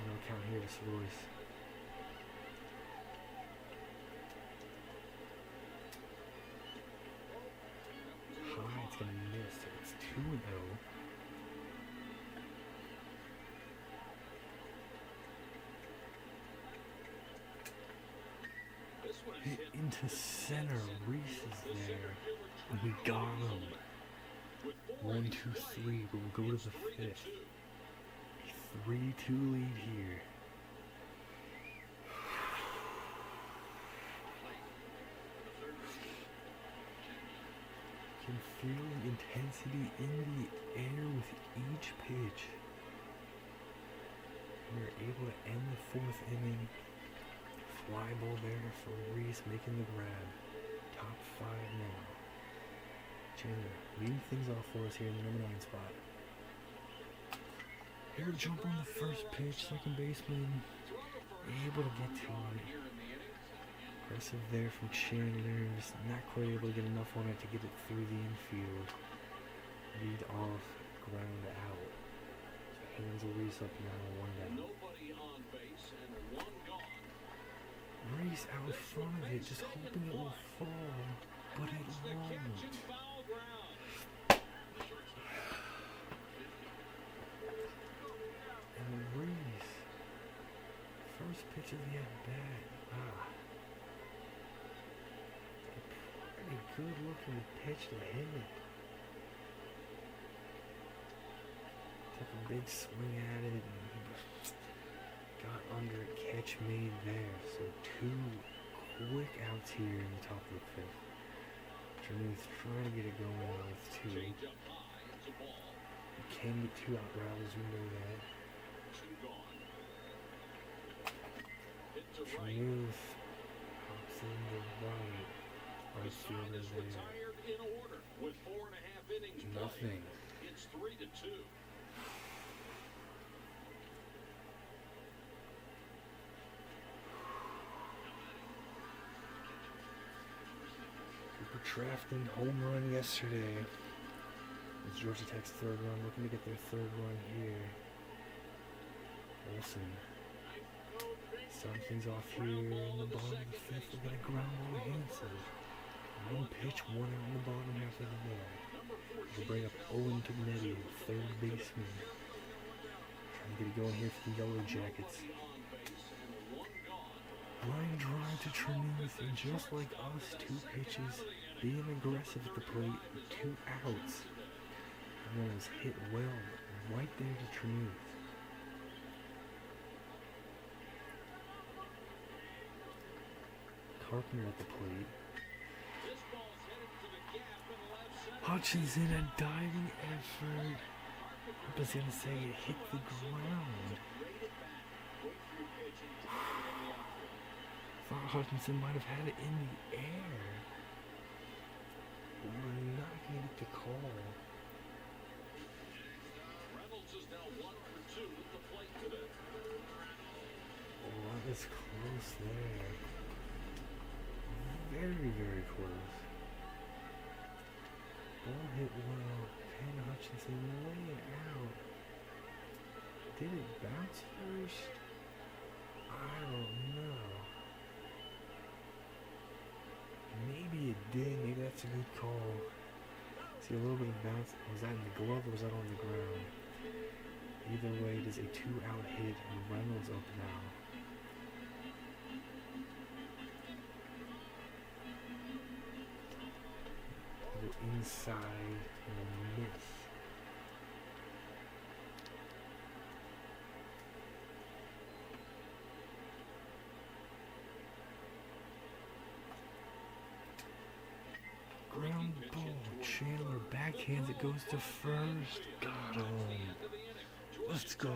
No count here to Royce. High, it's gonna miss. It's 2-0. This one is Hit hit into center. Reese is there. And we got him. with 1, 2, 3. We'll go to the 5th. 3-2 lead here. Can feel the intensity in the air with each pitch. We're able to end the 4th inning. Fly ball there for Reese making the grab. Top 5 now. Chandler leading things off for us here in the number 9 spot. Air jump on the first pitch, second baseman able to get to it. Aggressive there from Chandler, just not quite able to get enough on it to get it through the infield. Lead off, ground out. So hands will Reese up now, 1 down. nobody on base and 1 gone. Reese out in front of it, just hoping it will fall, but it It's the catch won't. and foul ground. And Reese, first pitch of the at-bat. A pretty good looking pitch to hit. Took a big swing at it and got under it, catch made there. So 2 quick outs here in the top of the fifth. Trenuth trying to get it going with two. Change up high. It's a ball. You can get two out rallies, we know that. Two gone. Hit to right. Trenuth hops in the right. The Right side fielder is there. retired in order with 4.5 innings played. Nothing. It's 3-2. Cooper Trafton home run yesterday. It's Georgia Tech's third run, looking to get their third run here. Olsen starting things off here in the bottom of the fifth. We're gonna ground ball to Hanson. One pitch, one out in the bottom half of the ball. We'll bring up Owen Tognetti, third baseman. Trying to get it going here for the Yellow Jackets. Line drive to Trenuth, and just like us, two pitches, being aggressive at the plate, two outs. And one was hit well, right there to Trenuth. Carpenter at the plate. Hutchinson, a diving effort. I was gonna say it hit the ground. Thought Hutchinson might have had it in the air. We're not gonna get the call. Reynolds is now 1 for 2 at the plate today. Oh, that was close there. Very, very close. Ball hit well. Ken Hutchinson lay it out. Did it bounce first? I don't know. Maybe it did. Maybe that's a good call. See a little bit of bounce. Was that in the glove or was that on the ground? Either way, it is a 2-out hit and Reynolds up now. Inside and a miss. Ground ball. Chandler backhands it, goes to first. Got him. Let's go.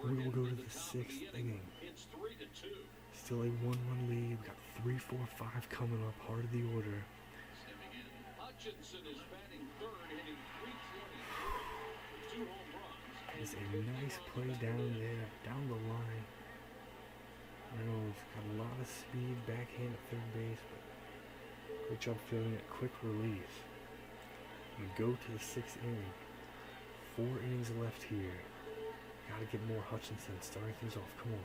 We will go to the 6th inning. It's 3-2. Still a 1-1 lead. We got 3, 4, 5 coming up. Heart of the order. Hutchinson is batting third, hitting .323, 2 home runs. It's a nice play down there, down the line. Reynolds got a lot of speed, backhand at third base, but great job fielding it, quick release. We go to the 6th inning. 4 innings left here. Gotta get more Hutchinson, starting things off. Come on.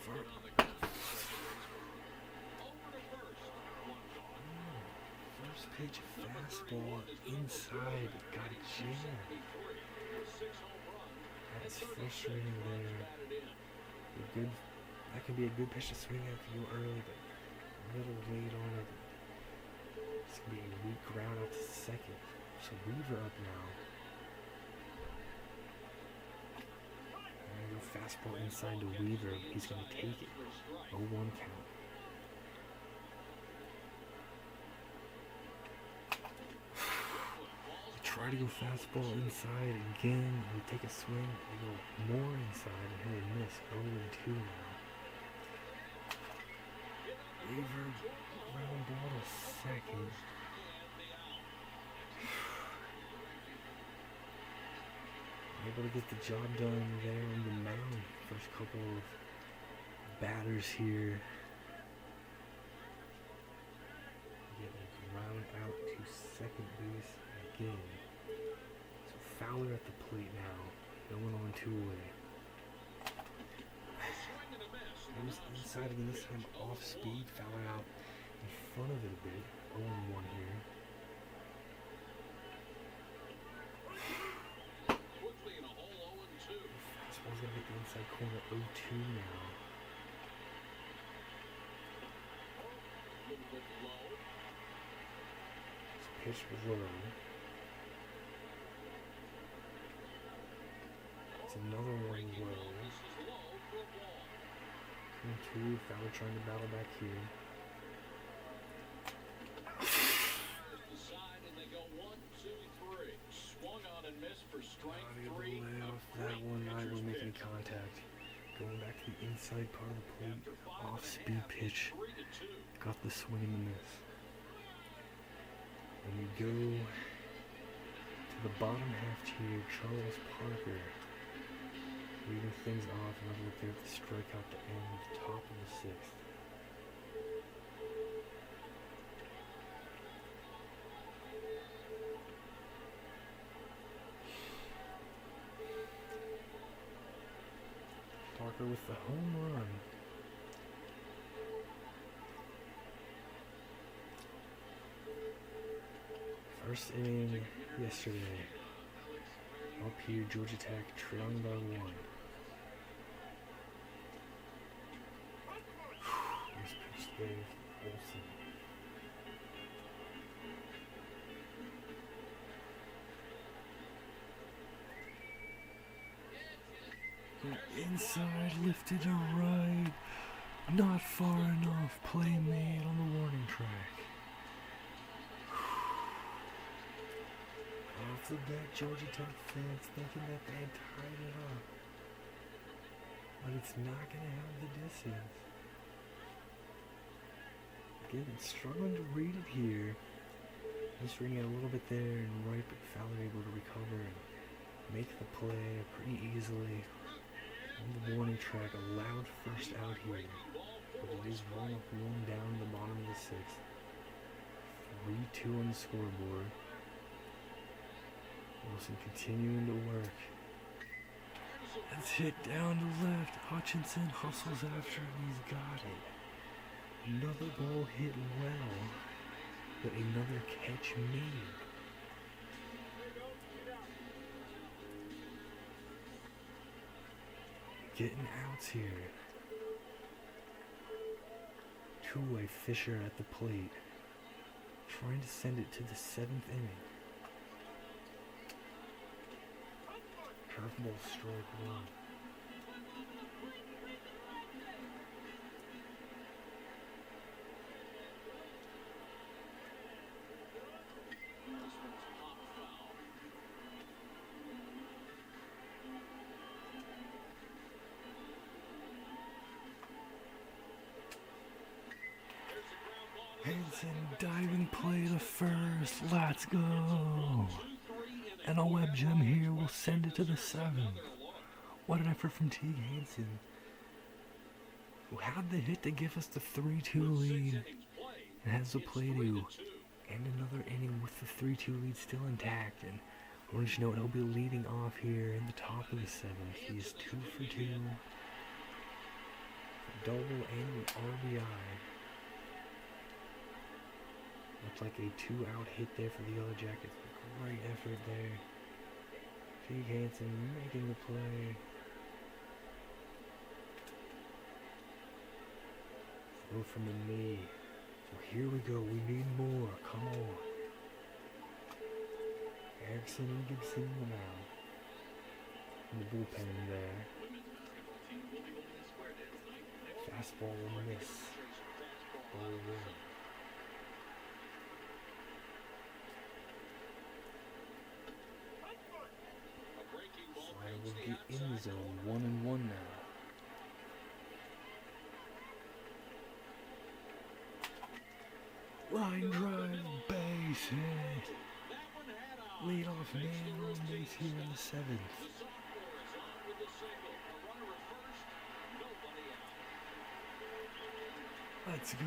First pitch fastball inside. Got it jammed. That's frustrating there. That could be a good pitch to swing at if you go early, but a little late on it. It's gonna be a weak ground out to second. So Weaver up now. There we go, fastball inside to Weaver. He's gonna take it. 0-1 count. Try to go fastball inside again. We take a swing. We go more inside and hit a miss. 0-2 now. Weaver ground ball to second. Able to get the job done there on the mound. First couple of batters here. Getting ground out to second base again. So Fowler at the plate now. No one on 2 away. Goes inside again, this time off speed. Fowler out in front of it a bit. 0-1 here. Fastball's gonna hit the inside corner. 0-2 now. This pitch was low. It's another one low. 2, Fowler trying to battle back here. Decide and they go 1, 2, 3. Swung on and missed for strike Gotta get 3. the lay off that one, not really making any contact. Going back to the inside part of the plate, off-speed pitch. Got the swing and the miss. And we go to the bottom half tier, Charles Parker. Leading things off, another look there at the strikeout to end the top of the 6th. Parker with the home run. First inning yesterday. Up here, Georgia Tech trailing by 1. Nice pitch there, Olsen. Inside, lifted to right. Not far enough. Play made on the warning track. Off the bat, Georgia Tech fans thinking that they had tied it up. But it's not going to have the distance. Again, struggling to read it here. Just reading it a little bit there and right, but Fowler able to recover and make the play pretty easily. On the warning track, a loud first out here. But it is 1 up, 1 down the bottom of the 6th. 3-2 on the scoreboard. Wilson continuing to work. That's hit down to left. Hutchinson hustles after and he's got it. Another ball hit well, but another catch made. Getting outs here. Two-way Fisher at the plate. Trying to send it to the 7th inning. Curveball strike 1. Hanson diving play to first. Let's go. And a web gem here will send it to the 7th. What an effort from Teague Hanson, who had the hit to give us the 3-2 lead and has the play to end another inning with the 3-2 lead still intact. And I want you to know he'll be leading off here in the top of the 7th. He is 2 for 2. Double and an RBI. Looks like a 2-out hit there for the Yellow Jackets. Great effort there. Teague Hanson making the play. Throw from the knee. So here we go. We need more. Come on. Erickson and Gibson in the mound. In the bullpen there. Fastball will miss. Ball 1. Will get in the zone, 1-1 now. Line drive, base hit. Lead off man on base here in the 7th. Let's go.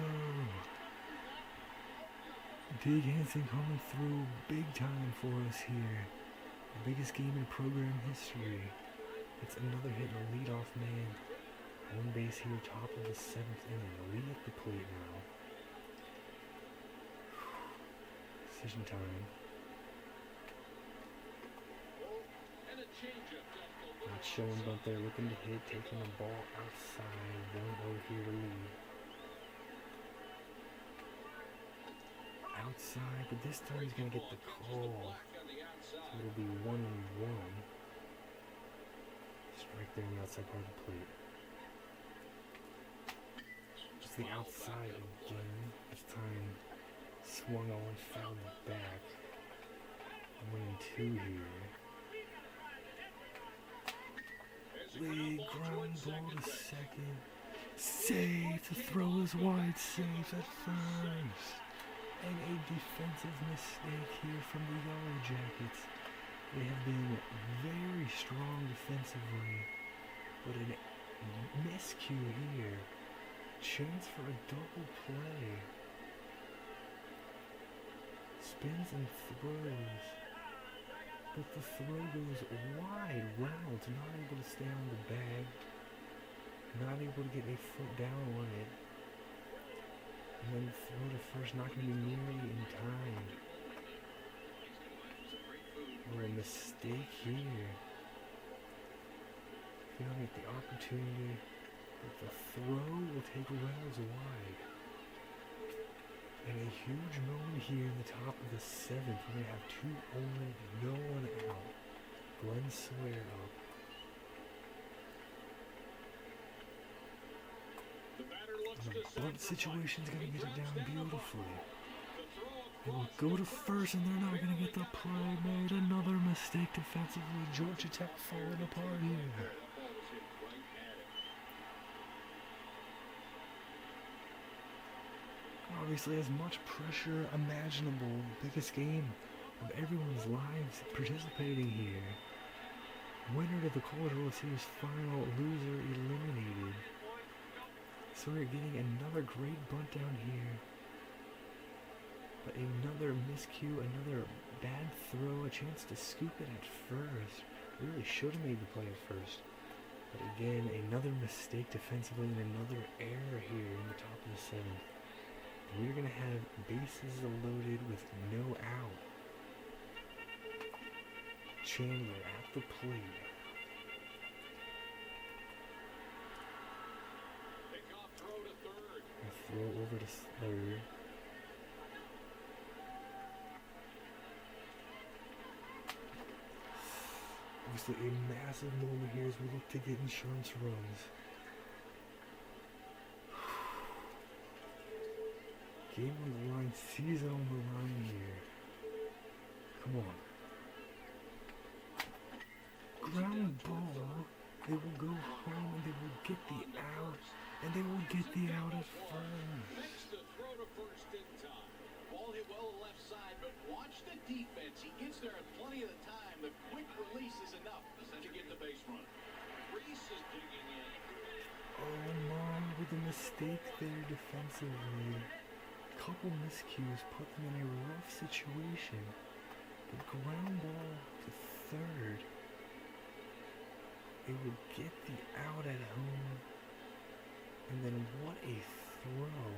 Teague Hanson coming through big time for us here. The biggest game in program history. It's another hit and a leadoff man. On base here, top of the 7th inning. A lead at the plate now. Decision time. Not showing bunt there, looking to hit, taking the ball outside. 1-0 here to lead. Outside, but this time he's going to get the call. So it'll be 1-1. Strike there on the outside part of the plate. the outside again. This time swung on, fouled it back. Winning 2 here. Lee ground ball to second. Save, the throw is wide, safe at first. And a defensive mistake here from the Yellow Jackets. They have been very strong defensively, but an miscue here. Chance for a double play. Spins and throws, but the throw goes wide. Reynolds not able to stay on the bag, not able to get a foot down on it, and then throw to first, not going to be nearly in time. Or a mistake here. Feeling like the opportunity, but the throw will take Reynolds wide. And a huge moment here in the top of the 7th. We're going to have 2 only, no one out. Glenn Sawyer up. And the bunt situation's going to get it down beautifully. They will go to first, and they're not going to get the play made. Another mistake defensively. Georgia Tech falling apart here. Obviously, as much pressure imaginable. Biggest game of everyone's lives participating here. Winner to the College World Series final, loser eliminated. So we're getting another great bunt down here. But another miscue, another bad throw, a chance to scoop it at first. Really should have made the play at first. But again, another mistake defensively and another error here in the top of the 7th. We're going to have bases loaded with no out. Chandler at the plate. A throw over to third. Obviously a massive moment here as we look to get insurance runs. Game on the line, season on the line here. Come on. Ground ball. They will go home and they will get the out. And they will get the out at first. Makes the throw to first in time. Ball hit well left side, but watch the defense. He gets there in plenty of the time. The quick release is enough to get the base run. Reese is digging in. Oh my, with a mistake there defensively. Couple miscues put them in a rough situation. The ground ball to third. They would get the out at home. And then what a throw.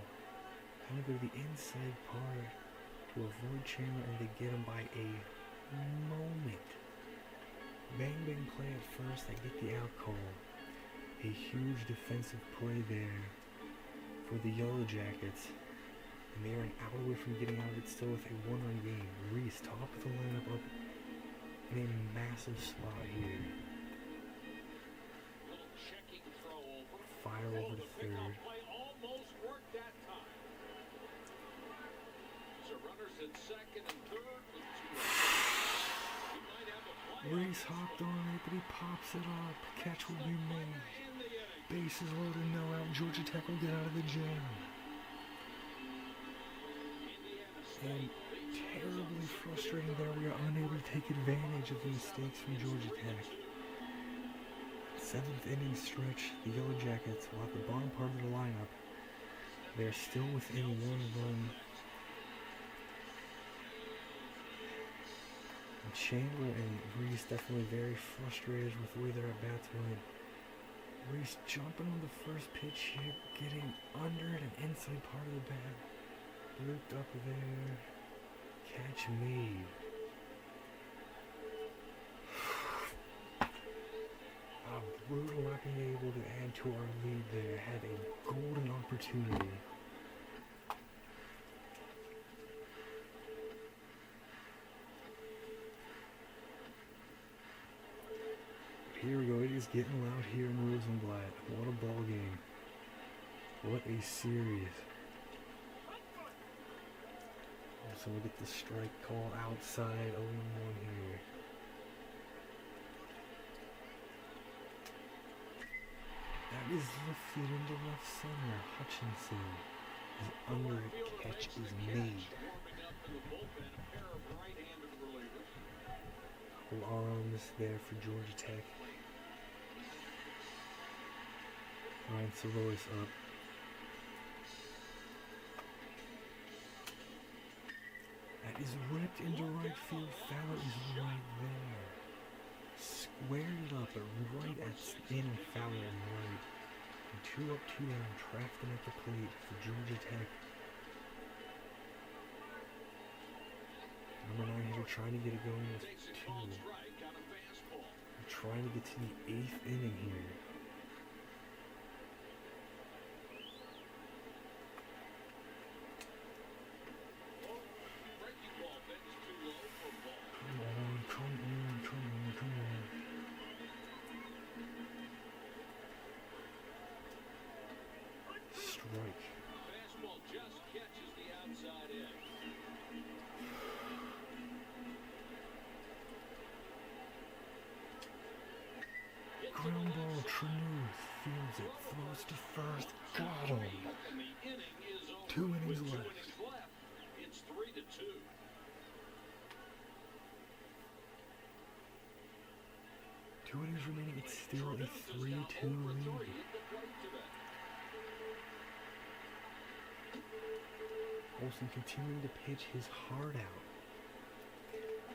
Kind of go to the inside part to avoid Chandler, and they get him by a moment. Bang bang play at first, they get the out call. A huge defensive play there for the Yellow Jackets. And they are an out away from getting out of it still with a 1-run game. Reese, top of the lineup, up in a massive slot here. Fire over to third. Reese hopped on it, but he pops it up. Catch will be made. Bases loaded, no out. Georgia Tech will get out of the jam. And terribly frustrating there. We are unable to take advantage of the mistakes from Georgia Tech. 7th inning stretch, the Yellow Jackets will have the bottom part of the lineup. They're still within 1 run. And Chandler and Reese definitely very frustrated with the way their at-bats went. Reese jumping on the first pitch here, getting under it and inside part of the bat. Looped up there. Catch made. Brutal not being able to add to our lead there. Had a golden opportunity. Here we go. It is getting loud here in Rosenblatt. What a ball game. What a series. So we'll get the strike call outside 0-1 here. That is lifted into left center. Hutchinson. His under catch is made. Full arms there for Georgia Tech. Ryan Solois up. That is ripped into right field. Fowler is right there. Squared it up, but right at in Fowler and right. And 2 up, 2 down. Trafton at the plate for Georgia Tech. Number 9 hitter trying to get it going with 2. We're trying to get to the 8th inning here. Ground ball, Trenuth fields it, throws to first, got him. 2 innings left. It's 3-2. 2 innings remaining, it's still a 3-2 lead. Olsen continuing to pitch his heart out.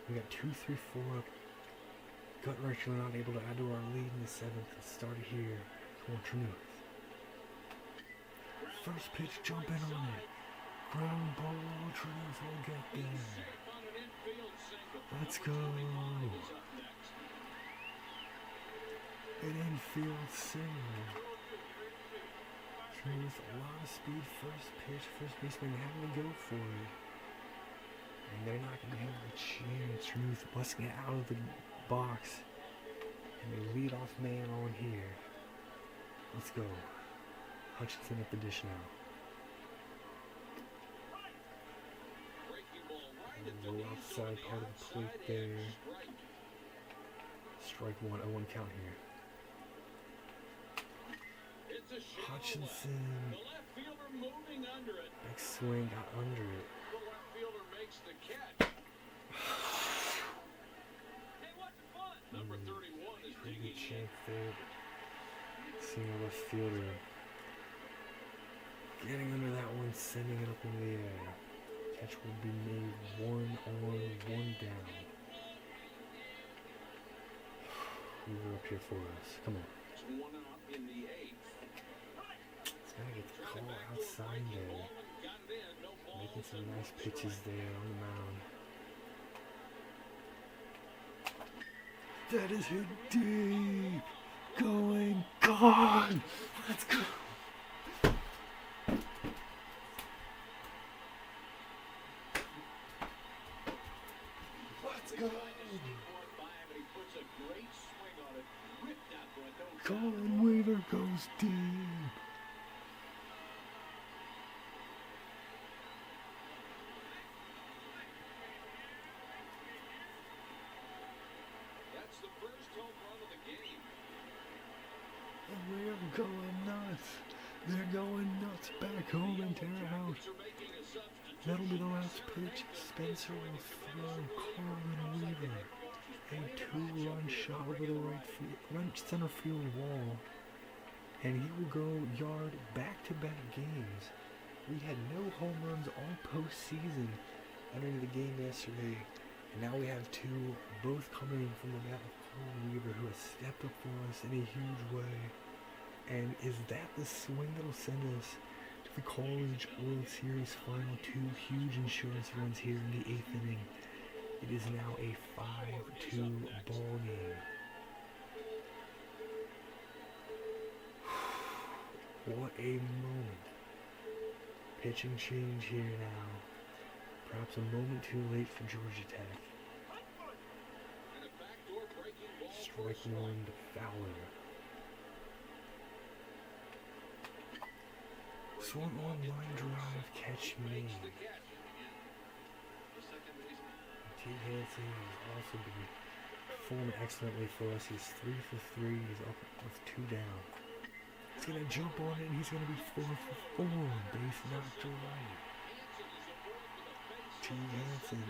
We got 2, 3, 4 up. Gut wrencher not able to add to our lead in the 7th. Let's start it here. Come on, Trenuth. First pitch, jump in on it. Ground ball, Trenuth will get there. Let's go. An infield single. Trenuth, a lot of speed. First pitch, first baseman having to go for it. And they're not going to have a chance. Trenuth busting it out of the box, and they lead off man on here. Let's go. Hutchinson at the dish now. Low outside part of the plate there. Strike 1, 0-1 count here. Hutchinson. Big swing, got under it. Pretty good check there. Seeing a left fielder getting under that one, sending it up in the air. Catch will be made 1 on, 1 down. We're up here for us. Come on. It's gotta get the call outside there. Making some nice pitches there on the mound. That is hit deep. Going gone. Let's go. Let's go. Colin Weaver goes deep. We're going nuts. They're going nuts back home in Terre Haute. That'll be the last pitch. Spencer will throw Colin Weaver a 2-run shot over the right center field wall, and he will go yard back-to-back games. We had no home runs all postseason entering the game yesterday, and now we have 2, both coming from the bat of Colin Weaver, who has stepped up for us in a huge way. And is that the swing that'll send us to the College World Series final? 2 huge insurance runs here in the 8th inning. It is now a 5-2 ball game. What a moment. Pitching change here now. Perhaps a moment too late for Georgia Tech. Strike 1 to Fowler. Swung on line drive, catch me. T. Hansen has also been performing excellently for us. He's 3 for 3. He's up with 2 down. He's gonna jump on it and he's gonna be 4 for 4. Base knocked to right. T. Hansen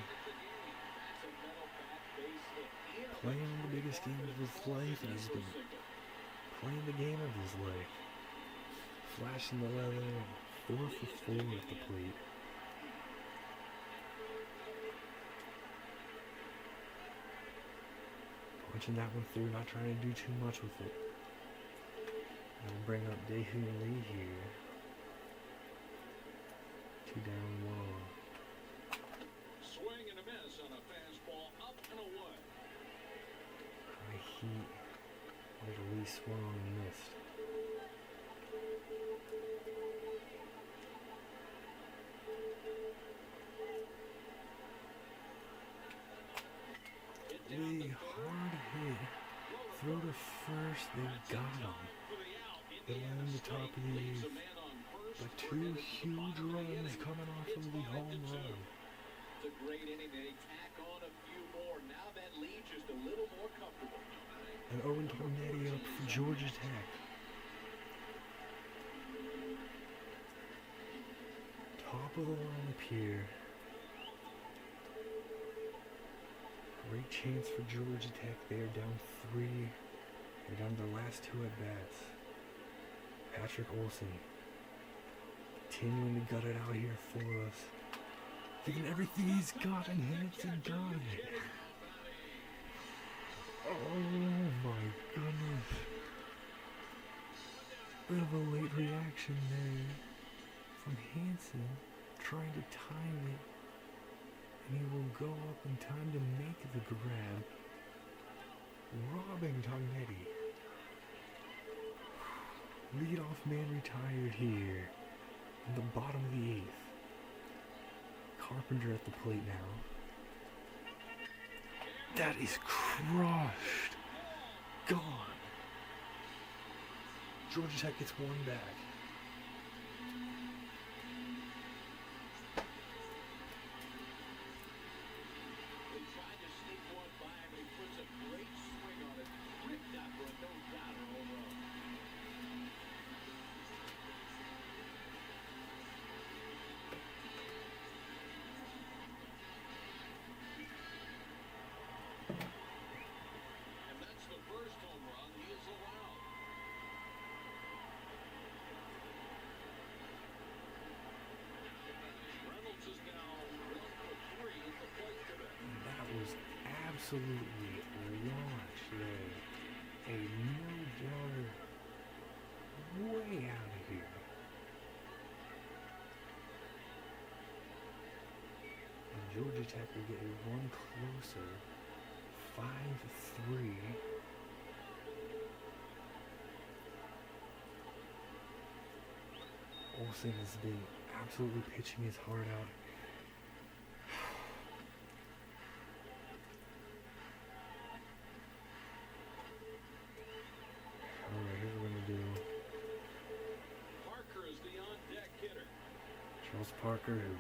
playing the biggest game of his life, and he's been playing the game of his life. Flashing the leather, 4 for 4 at the plate. Punching that one through, not trying to do too much with it. And we'll bring up Dae-Hoon Lee here. 2 down, 1 on. Swing and a miss on a fastball up and away. High heat. Little Lee swung on and missed. Lee, hard hit. Throw to first, they got him. They land the top of the 8th. But 2 huge runs coming off of the home run. It's a great inning. They tack on a few more. Now that lead just a little more comfortable. And Owen Tornetti up for Georgia Tech. Top of the lineup here. Great chance for Georgia Tech. They are down 3. They're down to their last 2 at bats. Patrick Olson continuing to gut it out here for us. Giving everything he's got, and Hansen got it. Oh my goodness. Bit of a late reaction there from Hansen, trying to time it. And he will go up in time to make the grab, robbing Tognetti. Leadoff man retired here in the bottom of the 8th. Carpenter at the plate now. That is crushed. Gone. Georgia Tech gets 1 back. Absolutely launched there. A no-doubter way out of here. And Georgia Tech will get 1 closer. 5-3. Olsen has been absolutely pitching his heart out. Alright, here's what we're going to do. Parker is the on-deck hitter. Charles Parker, who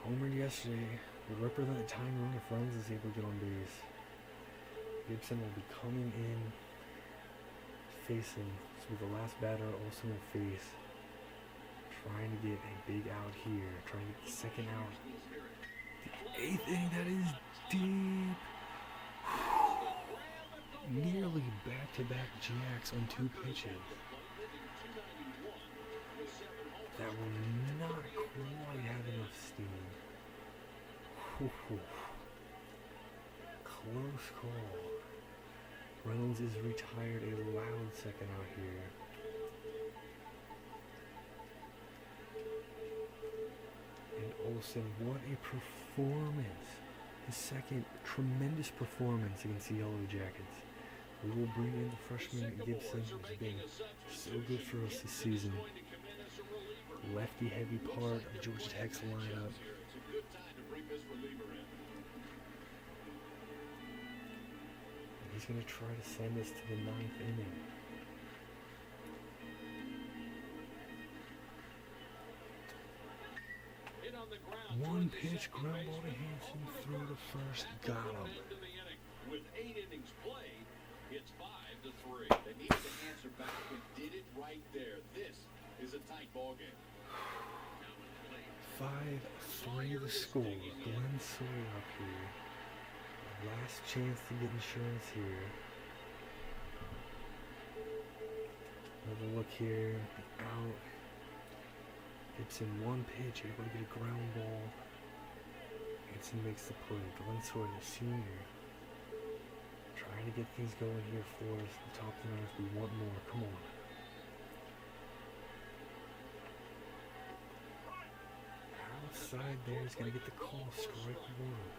homered yesterday, will represent the tying run if runs is able to get on base. Gibson will be coming in, facing, this will be the last batter Olsen will face. Trying to get a big out here, trying to get the second out. The 8th inning, that is deep. Nearly back-to-back jacks on 2 pitches. That will not quite have enough steam. Close call. Reynolds is retired, a loud second out here. And Olsen, what a performance. His second tremendous performance against the Yellow Jackets. We will bring in the freshman Gibson, who's been so good for us this season. Lefty heavy part of Georgia Tech's lineup. And he's going to try to send us to the 9th inning. on the ground. One Toward the pitch, second ground ball to baseman, Hanson, over to throw to first. first, At the got front him. end of the inning. With 8 innings played, it's 5-3. They needed to answer back and did it right there. This is a tight ball game. 5-3 the score. Glenn Sawyer up here. Last chance to get insurance here. Another look here. Out. Gets in one pitch, able to get a ground ball. Hanson makes the play. Glenn Sawyer, the senior. Trying to get things going here for us. The top of the ninth. We want more. Come on. Outside there, he's going to get the call. Strike one.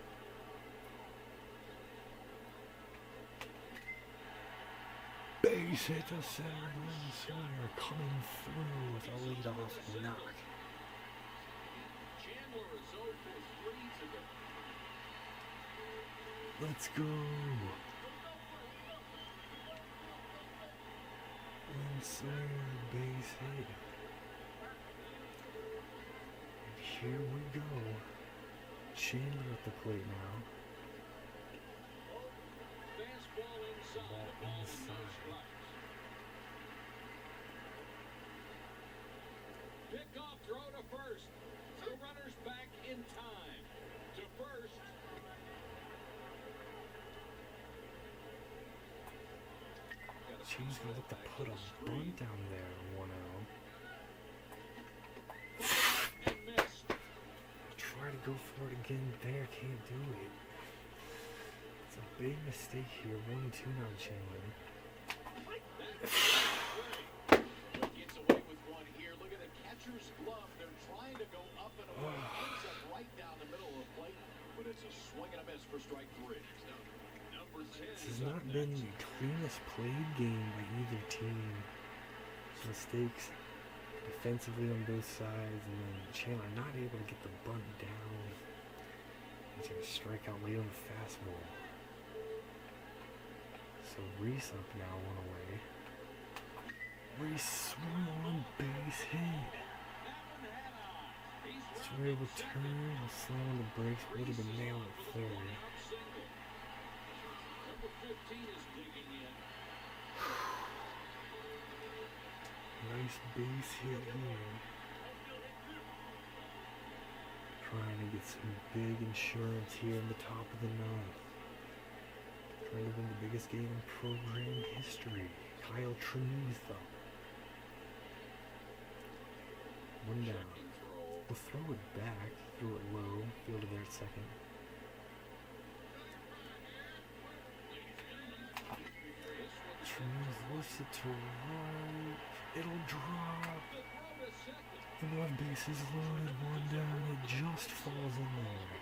Base hit to center. Glenn Sawyer coming through with a leadoff knock. Chandler is 0 for 3 today. Let's go. Glenn Sawyer, base hit. And here we go. Chandler at the plate now. Fastball inside. Ball Ball inside. no strikes. Pickoff throw to first. The runner's back in time. To first. She's gonna look to put a bunt down there, 1-0. And missed. Try to go for it again there, can't do it. It's a big mistake here, 1-2 now Chandler. Gets away with one here. Look at the catcher's glove. They're trying to go up and away. Ends up right down the middle of the plate, but it's a swing and a miss for strike 3. Number 10 This has is up not been next. the cleanest played game by either team. Mistakes defensively on both sides, and then Chandler not able to get the bunt down. He's gonna strike out late on the fastball. So Reese up now, 1 away. Reese swung on, base hit. Sawyer will turn, he'll slam on the brakes, would have been nailed at third. Number 15 is digging in. Nice base hit here. Trying to get some big insurance here in the top of the ninth. Trying to win the biggest game in program history. Kyle Tremuth up. 1 down. We'll throw it back, throw it low, fielder there at second. Tremuth lifts it to right. It'll drop. The left base is loaded, 1 down. It just falls in there.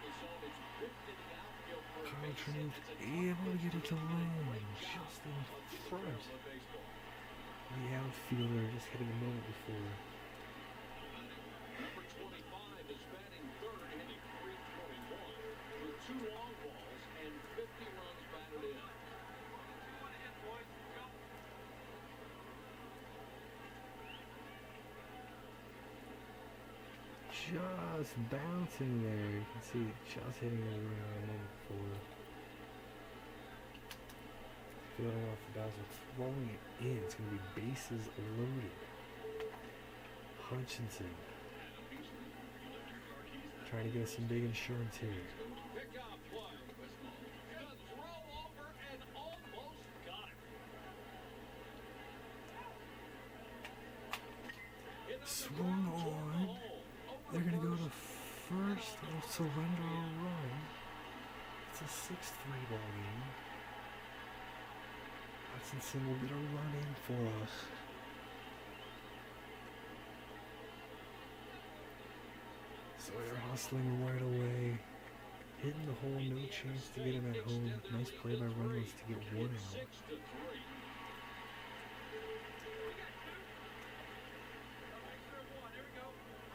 Kyle Tremuth able to get it to land just in front. The outfielder just hitting a moment before. Number 25 is batting third, hitting .321 with 2 long balls and 50 runs batted in. Just bouncing there. You can see it just hitting it around a moment before. Fielding off the bouncing, throwing it in. It's going to be bases loaded. Hutchinson trying to get us some big insurance here. Pickoff play. The throw over and almost got it. Swung on. They're going to go to first. They'll surrender a run. It's a 6-3 ball game. Hutchinson will get a run in for us. Sawyer hustling right away. Hitting the hole, no chance to get him at home. Nice play by Reynolds to get 1 out. 6-3.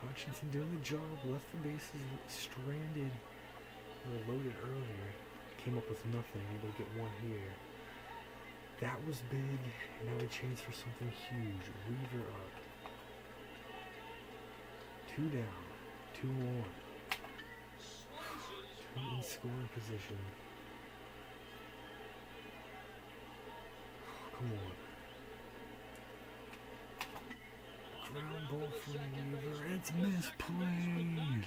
Hutchinson doing the job, left the bases stranded. They were loaded earlier. Came up with nothing, able to get 1 here. That was big, and now a chance for something huge. Weaver up. 2 down, 2 on. Put in scoring position. Come on. Ground ball for Weaver. It's misplayed.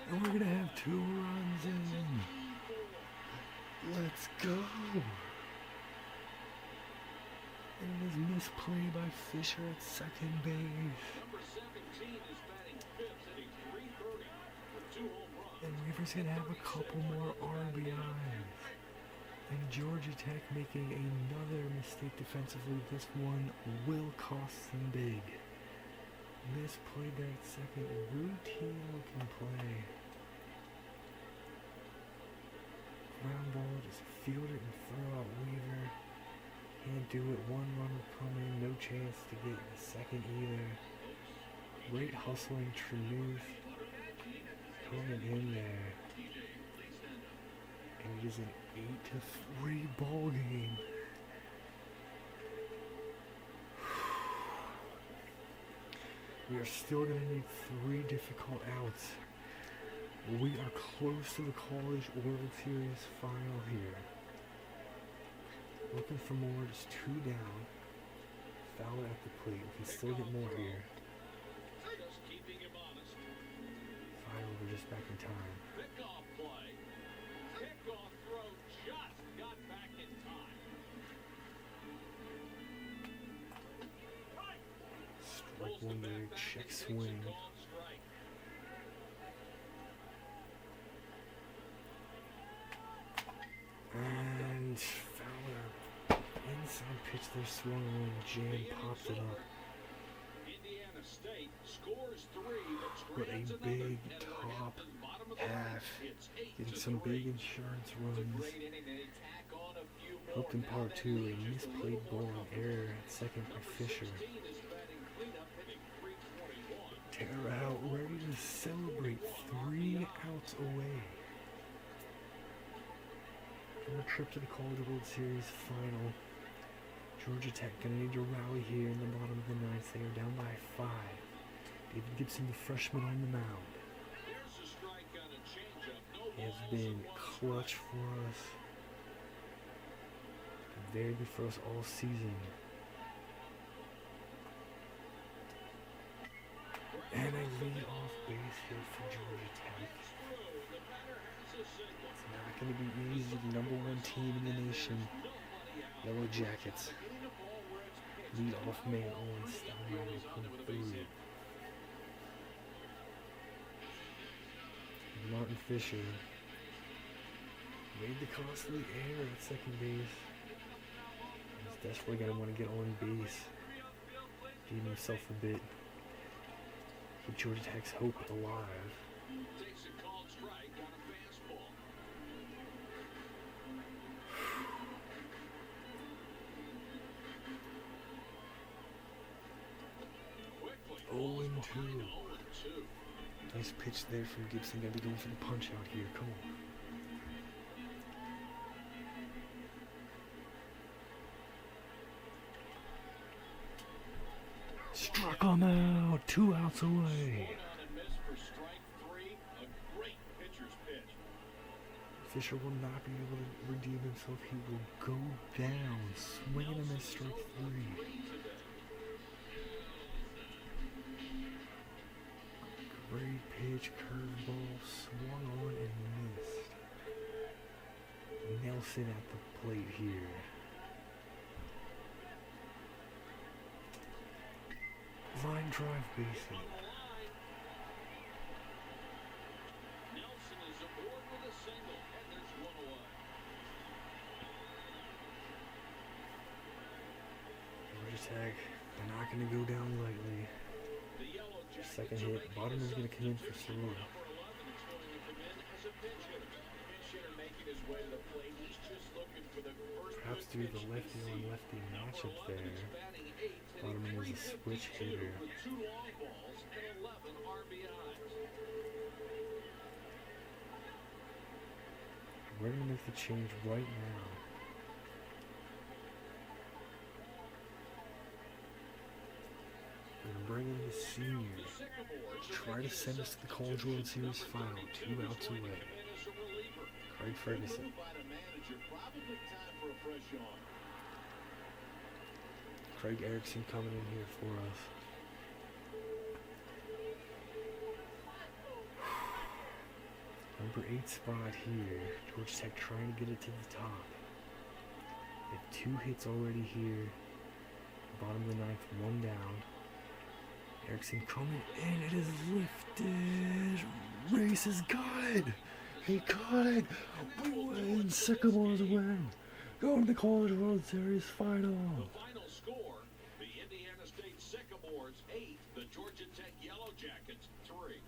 And we're gonna have 2 runs in. Let's go. And it is misplayed by Fisher at second base. Number 17 is batting fifth, hitting .330 with 2 home runs. And Weaver's gonna have a couple more RBIs. And Georgia Tech making another mistake defensively. This one will cost them big. Misplayed that second. Routine looking play. Ground ball, just field it and throw out Weaver. Can't do it. 1 runner coming. No chance to get the second either. Great hustling Trenuth coming in there. And it is an 8-3 ball game. We are still going to need 3 difficult outs. We are close to the College World Series final here. Looking for more, just 2 down. Fowler at the plate. We can still get more here. Just keeping him honest. Final, we're just back in time. Pickoff play. Pickoff throw just got back in time. Strike 1 there, check swing. And Fowler inside pitch there, swung on. Jam popped it up. Indiana State scores 3, But a big top half, getting some big insurance runs. Helped in part 2, a misplayed ball and error at second by Fisher. Tear out, ready to celebrate, 3 outs away from a trip to the College World Series final. Georgia Tech gonna need to rally here in the bottom of the 9th. They are down by 5. David Gibson, the freshman, on the mound. He has been clutch for us. Been very good for us all season. And a lead-off base hit for Georgia Tech. It's not going to be easy. The #1 team in the nation, Yellow Jackets. Lead-off man on Stallion will come through. Martin Fisher made the costly error at second base. He's desperately going to want to get on base. Give himself a bit. Keep Georgia Tech's hope alive. Takes a called strike on a fastball. Quickly. 0-2. Nice pitch there from Gibson. Gonna be going for the punch out here. Come on. Struck him out. 2 outs away. Fisher will not be able to redeem himself. He will go down, swinging him at strike 3. Great pitch, curveball, swung on and missed. Nelson at the plate here. Line drive base hit. Nelson is aboard with a single, and there's 1 away. Georgia Tech, they're not going to go down lightly. Second hit, bottom is going to come in for Soror. Perhaps due to the lefty on lefty matchup there, bottom is a switch hitter. We're going to make the change right now. And bring in the senior. Try to send us to the College World Series final, 2 outs away. Craig Good Ferguson. move by the manager. Probably time for a fresh yawn. Craig Erickson coming in here for us. Number 8 spot here. Georgia Tech trying to get it to the top. They have 2 hits already here. Bottom of the 9th, 1 down. Erickson coming in. It is lifted. Race has got it. He caught it. Win. Sycamores win. Going to the College World Series final. The final score, the Indiana State Sycamores 8, the Georgia Tech Yellow Jackets 3.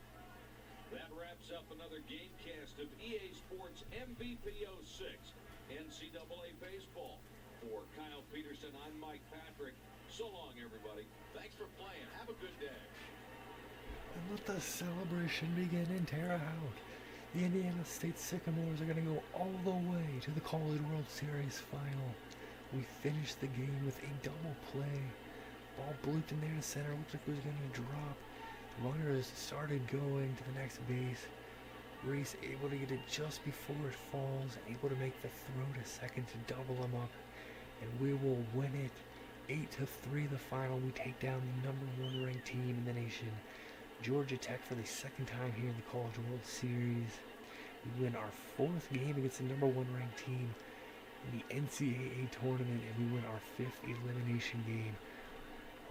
That wraps up another gamecast of EA Sports MVP 06, NCAA Baseball. For Kyle Peterson, I'm Mike Patrick. So long, everybody. Thanks for playing. Have a good day. And let the celebration begin in Terre Haute. The Indiana State Sycamores are going to go all the way to the College World Series final. We finished the game with a double play. Ball blooped in there to center. Looked like it was going to drop. The runners started going to the next base. Reese able to get it just before it falls. Able to make the throw to second to double them up. And we will win it 8-3 the final. We take down the number 1 ranked team in the nation, Georgia Tech, for the second time here in the College World Series. We win our 4th game against the number 1 ranked team in the NCAA tournament, and we win our 5th elimination game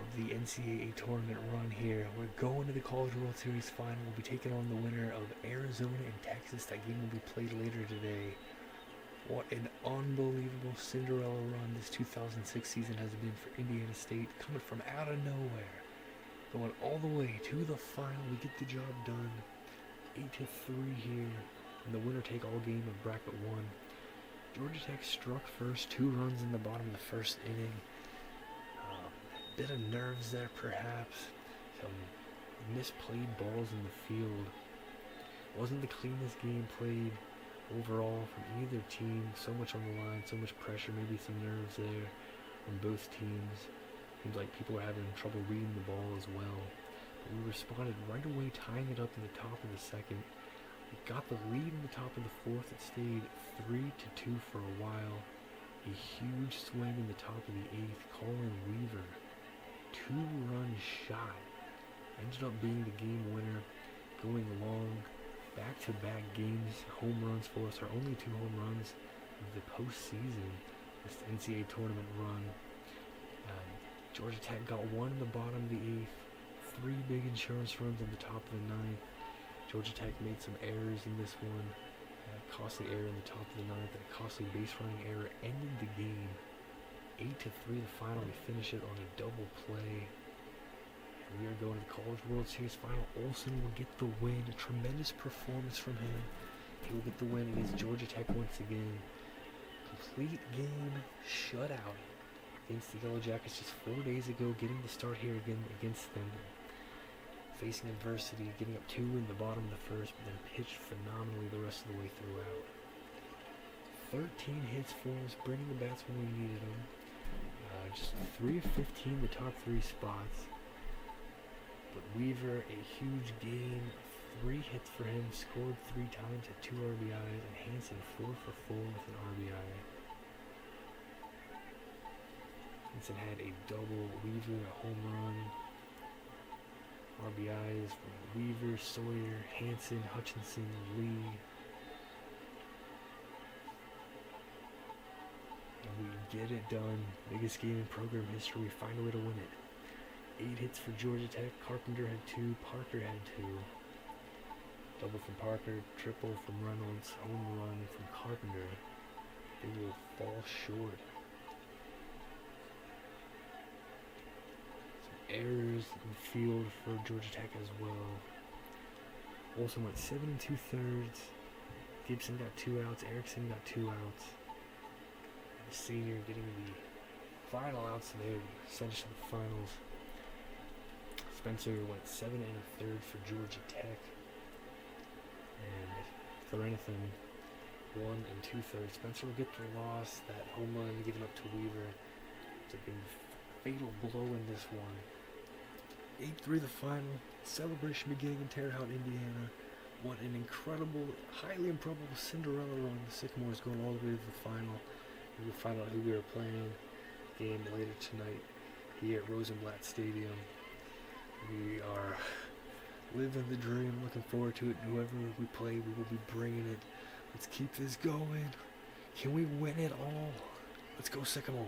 of the NCAA tournament run here. We're going to the College World Series final. We'll be taking on the winner of Arizona and Texas. That game will be played later today. What an unbelievable Cinderella run this 2006 season has been for Indiana State, coming from out of nowhere, going all the way to the final. We get the job done, 8-3 here, and the winner take all game of bracket 1. Georgia Tech struck first, 2 runs in the bottom of the 1st inning. Bit of nerves there perhaps, some misplayed balls in the field. Wasn't the cleanest game played overall from either team. So much on the line, so much pressure, maybe some nerves there from both teams. Seems like people were having trouble reading the ball as well. But we responded right away, tying it up in the top of the 2nd. We got the lead in the top of the 4th. It stayed 3-2 for a while. A huge swing in the top of the 8th. Colin Weaver, 2 runs shy, ended up being the game winner, going long. Back-to-back games, home runs for us. Our only 2 home runs of the postseason, this NCAA tournament run. Georgia Tech got 1 in the bottom of the 8th, 3 big insurance runs in the top of the 9th. Georgia Tech made some errors in this one. Costly error in the top of the 9th, and a costly base running error ended the game. 8-3 the final. We finish it on a double play. We are going to the College World Series final. Olsen will get the win. A tremendous performance from him. He will get the win against Georgia Tech once again. Complete game shutout against the Yellow Jackets just 4 days ago. Getting the start here again against them. Facing adversity, getting up 2 in the bottom of the 1st, but then pitched phenomenally the rest of the way throughout. 13 hits for us, bringing the bats when we needed them. Just 3 of 15, the top 3 spots. But Weaver, a huge game, 3 hits for him, scored 3 times at 2 RBIs, and Hansen 4 for 4 with an RBI. Hansen had a double, Weaver a home run. RBIs from Weaver, Sawyer, Hansen, Hutchinson, Lee. And we get it done. Biggest game in program history. We find a way to win it. 8 hits for Georgia Tech. Carpenter had 2. Parker had 2. Double from Parker. Triple from Reynolds. Home run from Carpenter. They will fall short. Some errors in the field for Georgia Tech as well. Olsen went 7 2/3. Gibson got 2 outs. Erickson got 2 outs. And the senior getting the final outs today to send us to the finals. Spencer went 7 1/3 for Georgia Tech, and Thornathan 1 2/3. Spencer will get the loss. That home run given up to Weaver. It's a big fatal blow in this one. 8-3 the final. Celebration beginning in Terre Haute, Indiana. what an incredible, highly improbable Cinderella run. The Sycamores going all the way to the final. We'll find out who we are playing. Game later tonight here at Rosenblatt Stadium. We are living the dream, looking forward to it. Whoever we play, we will be bringing it. Let's keep this going. Can we win it all? Let's go Sycamores.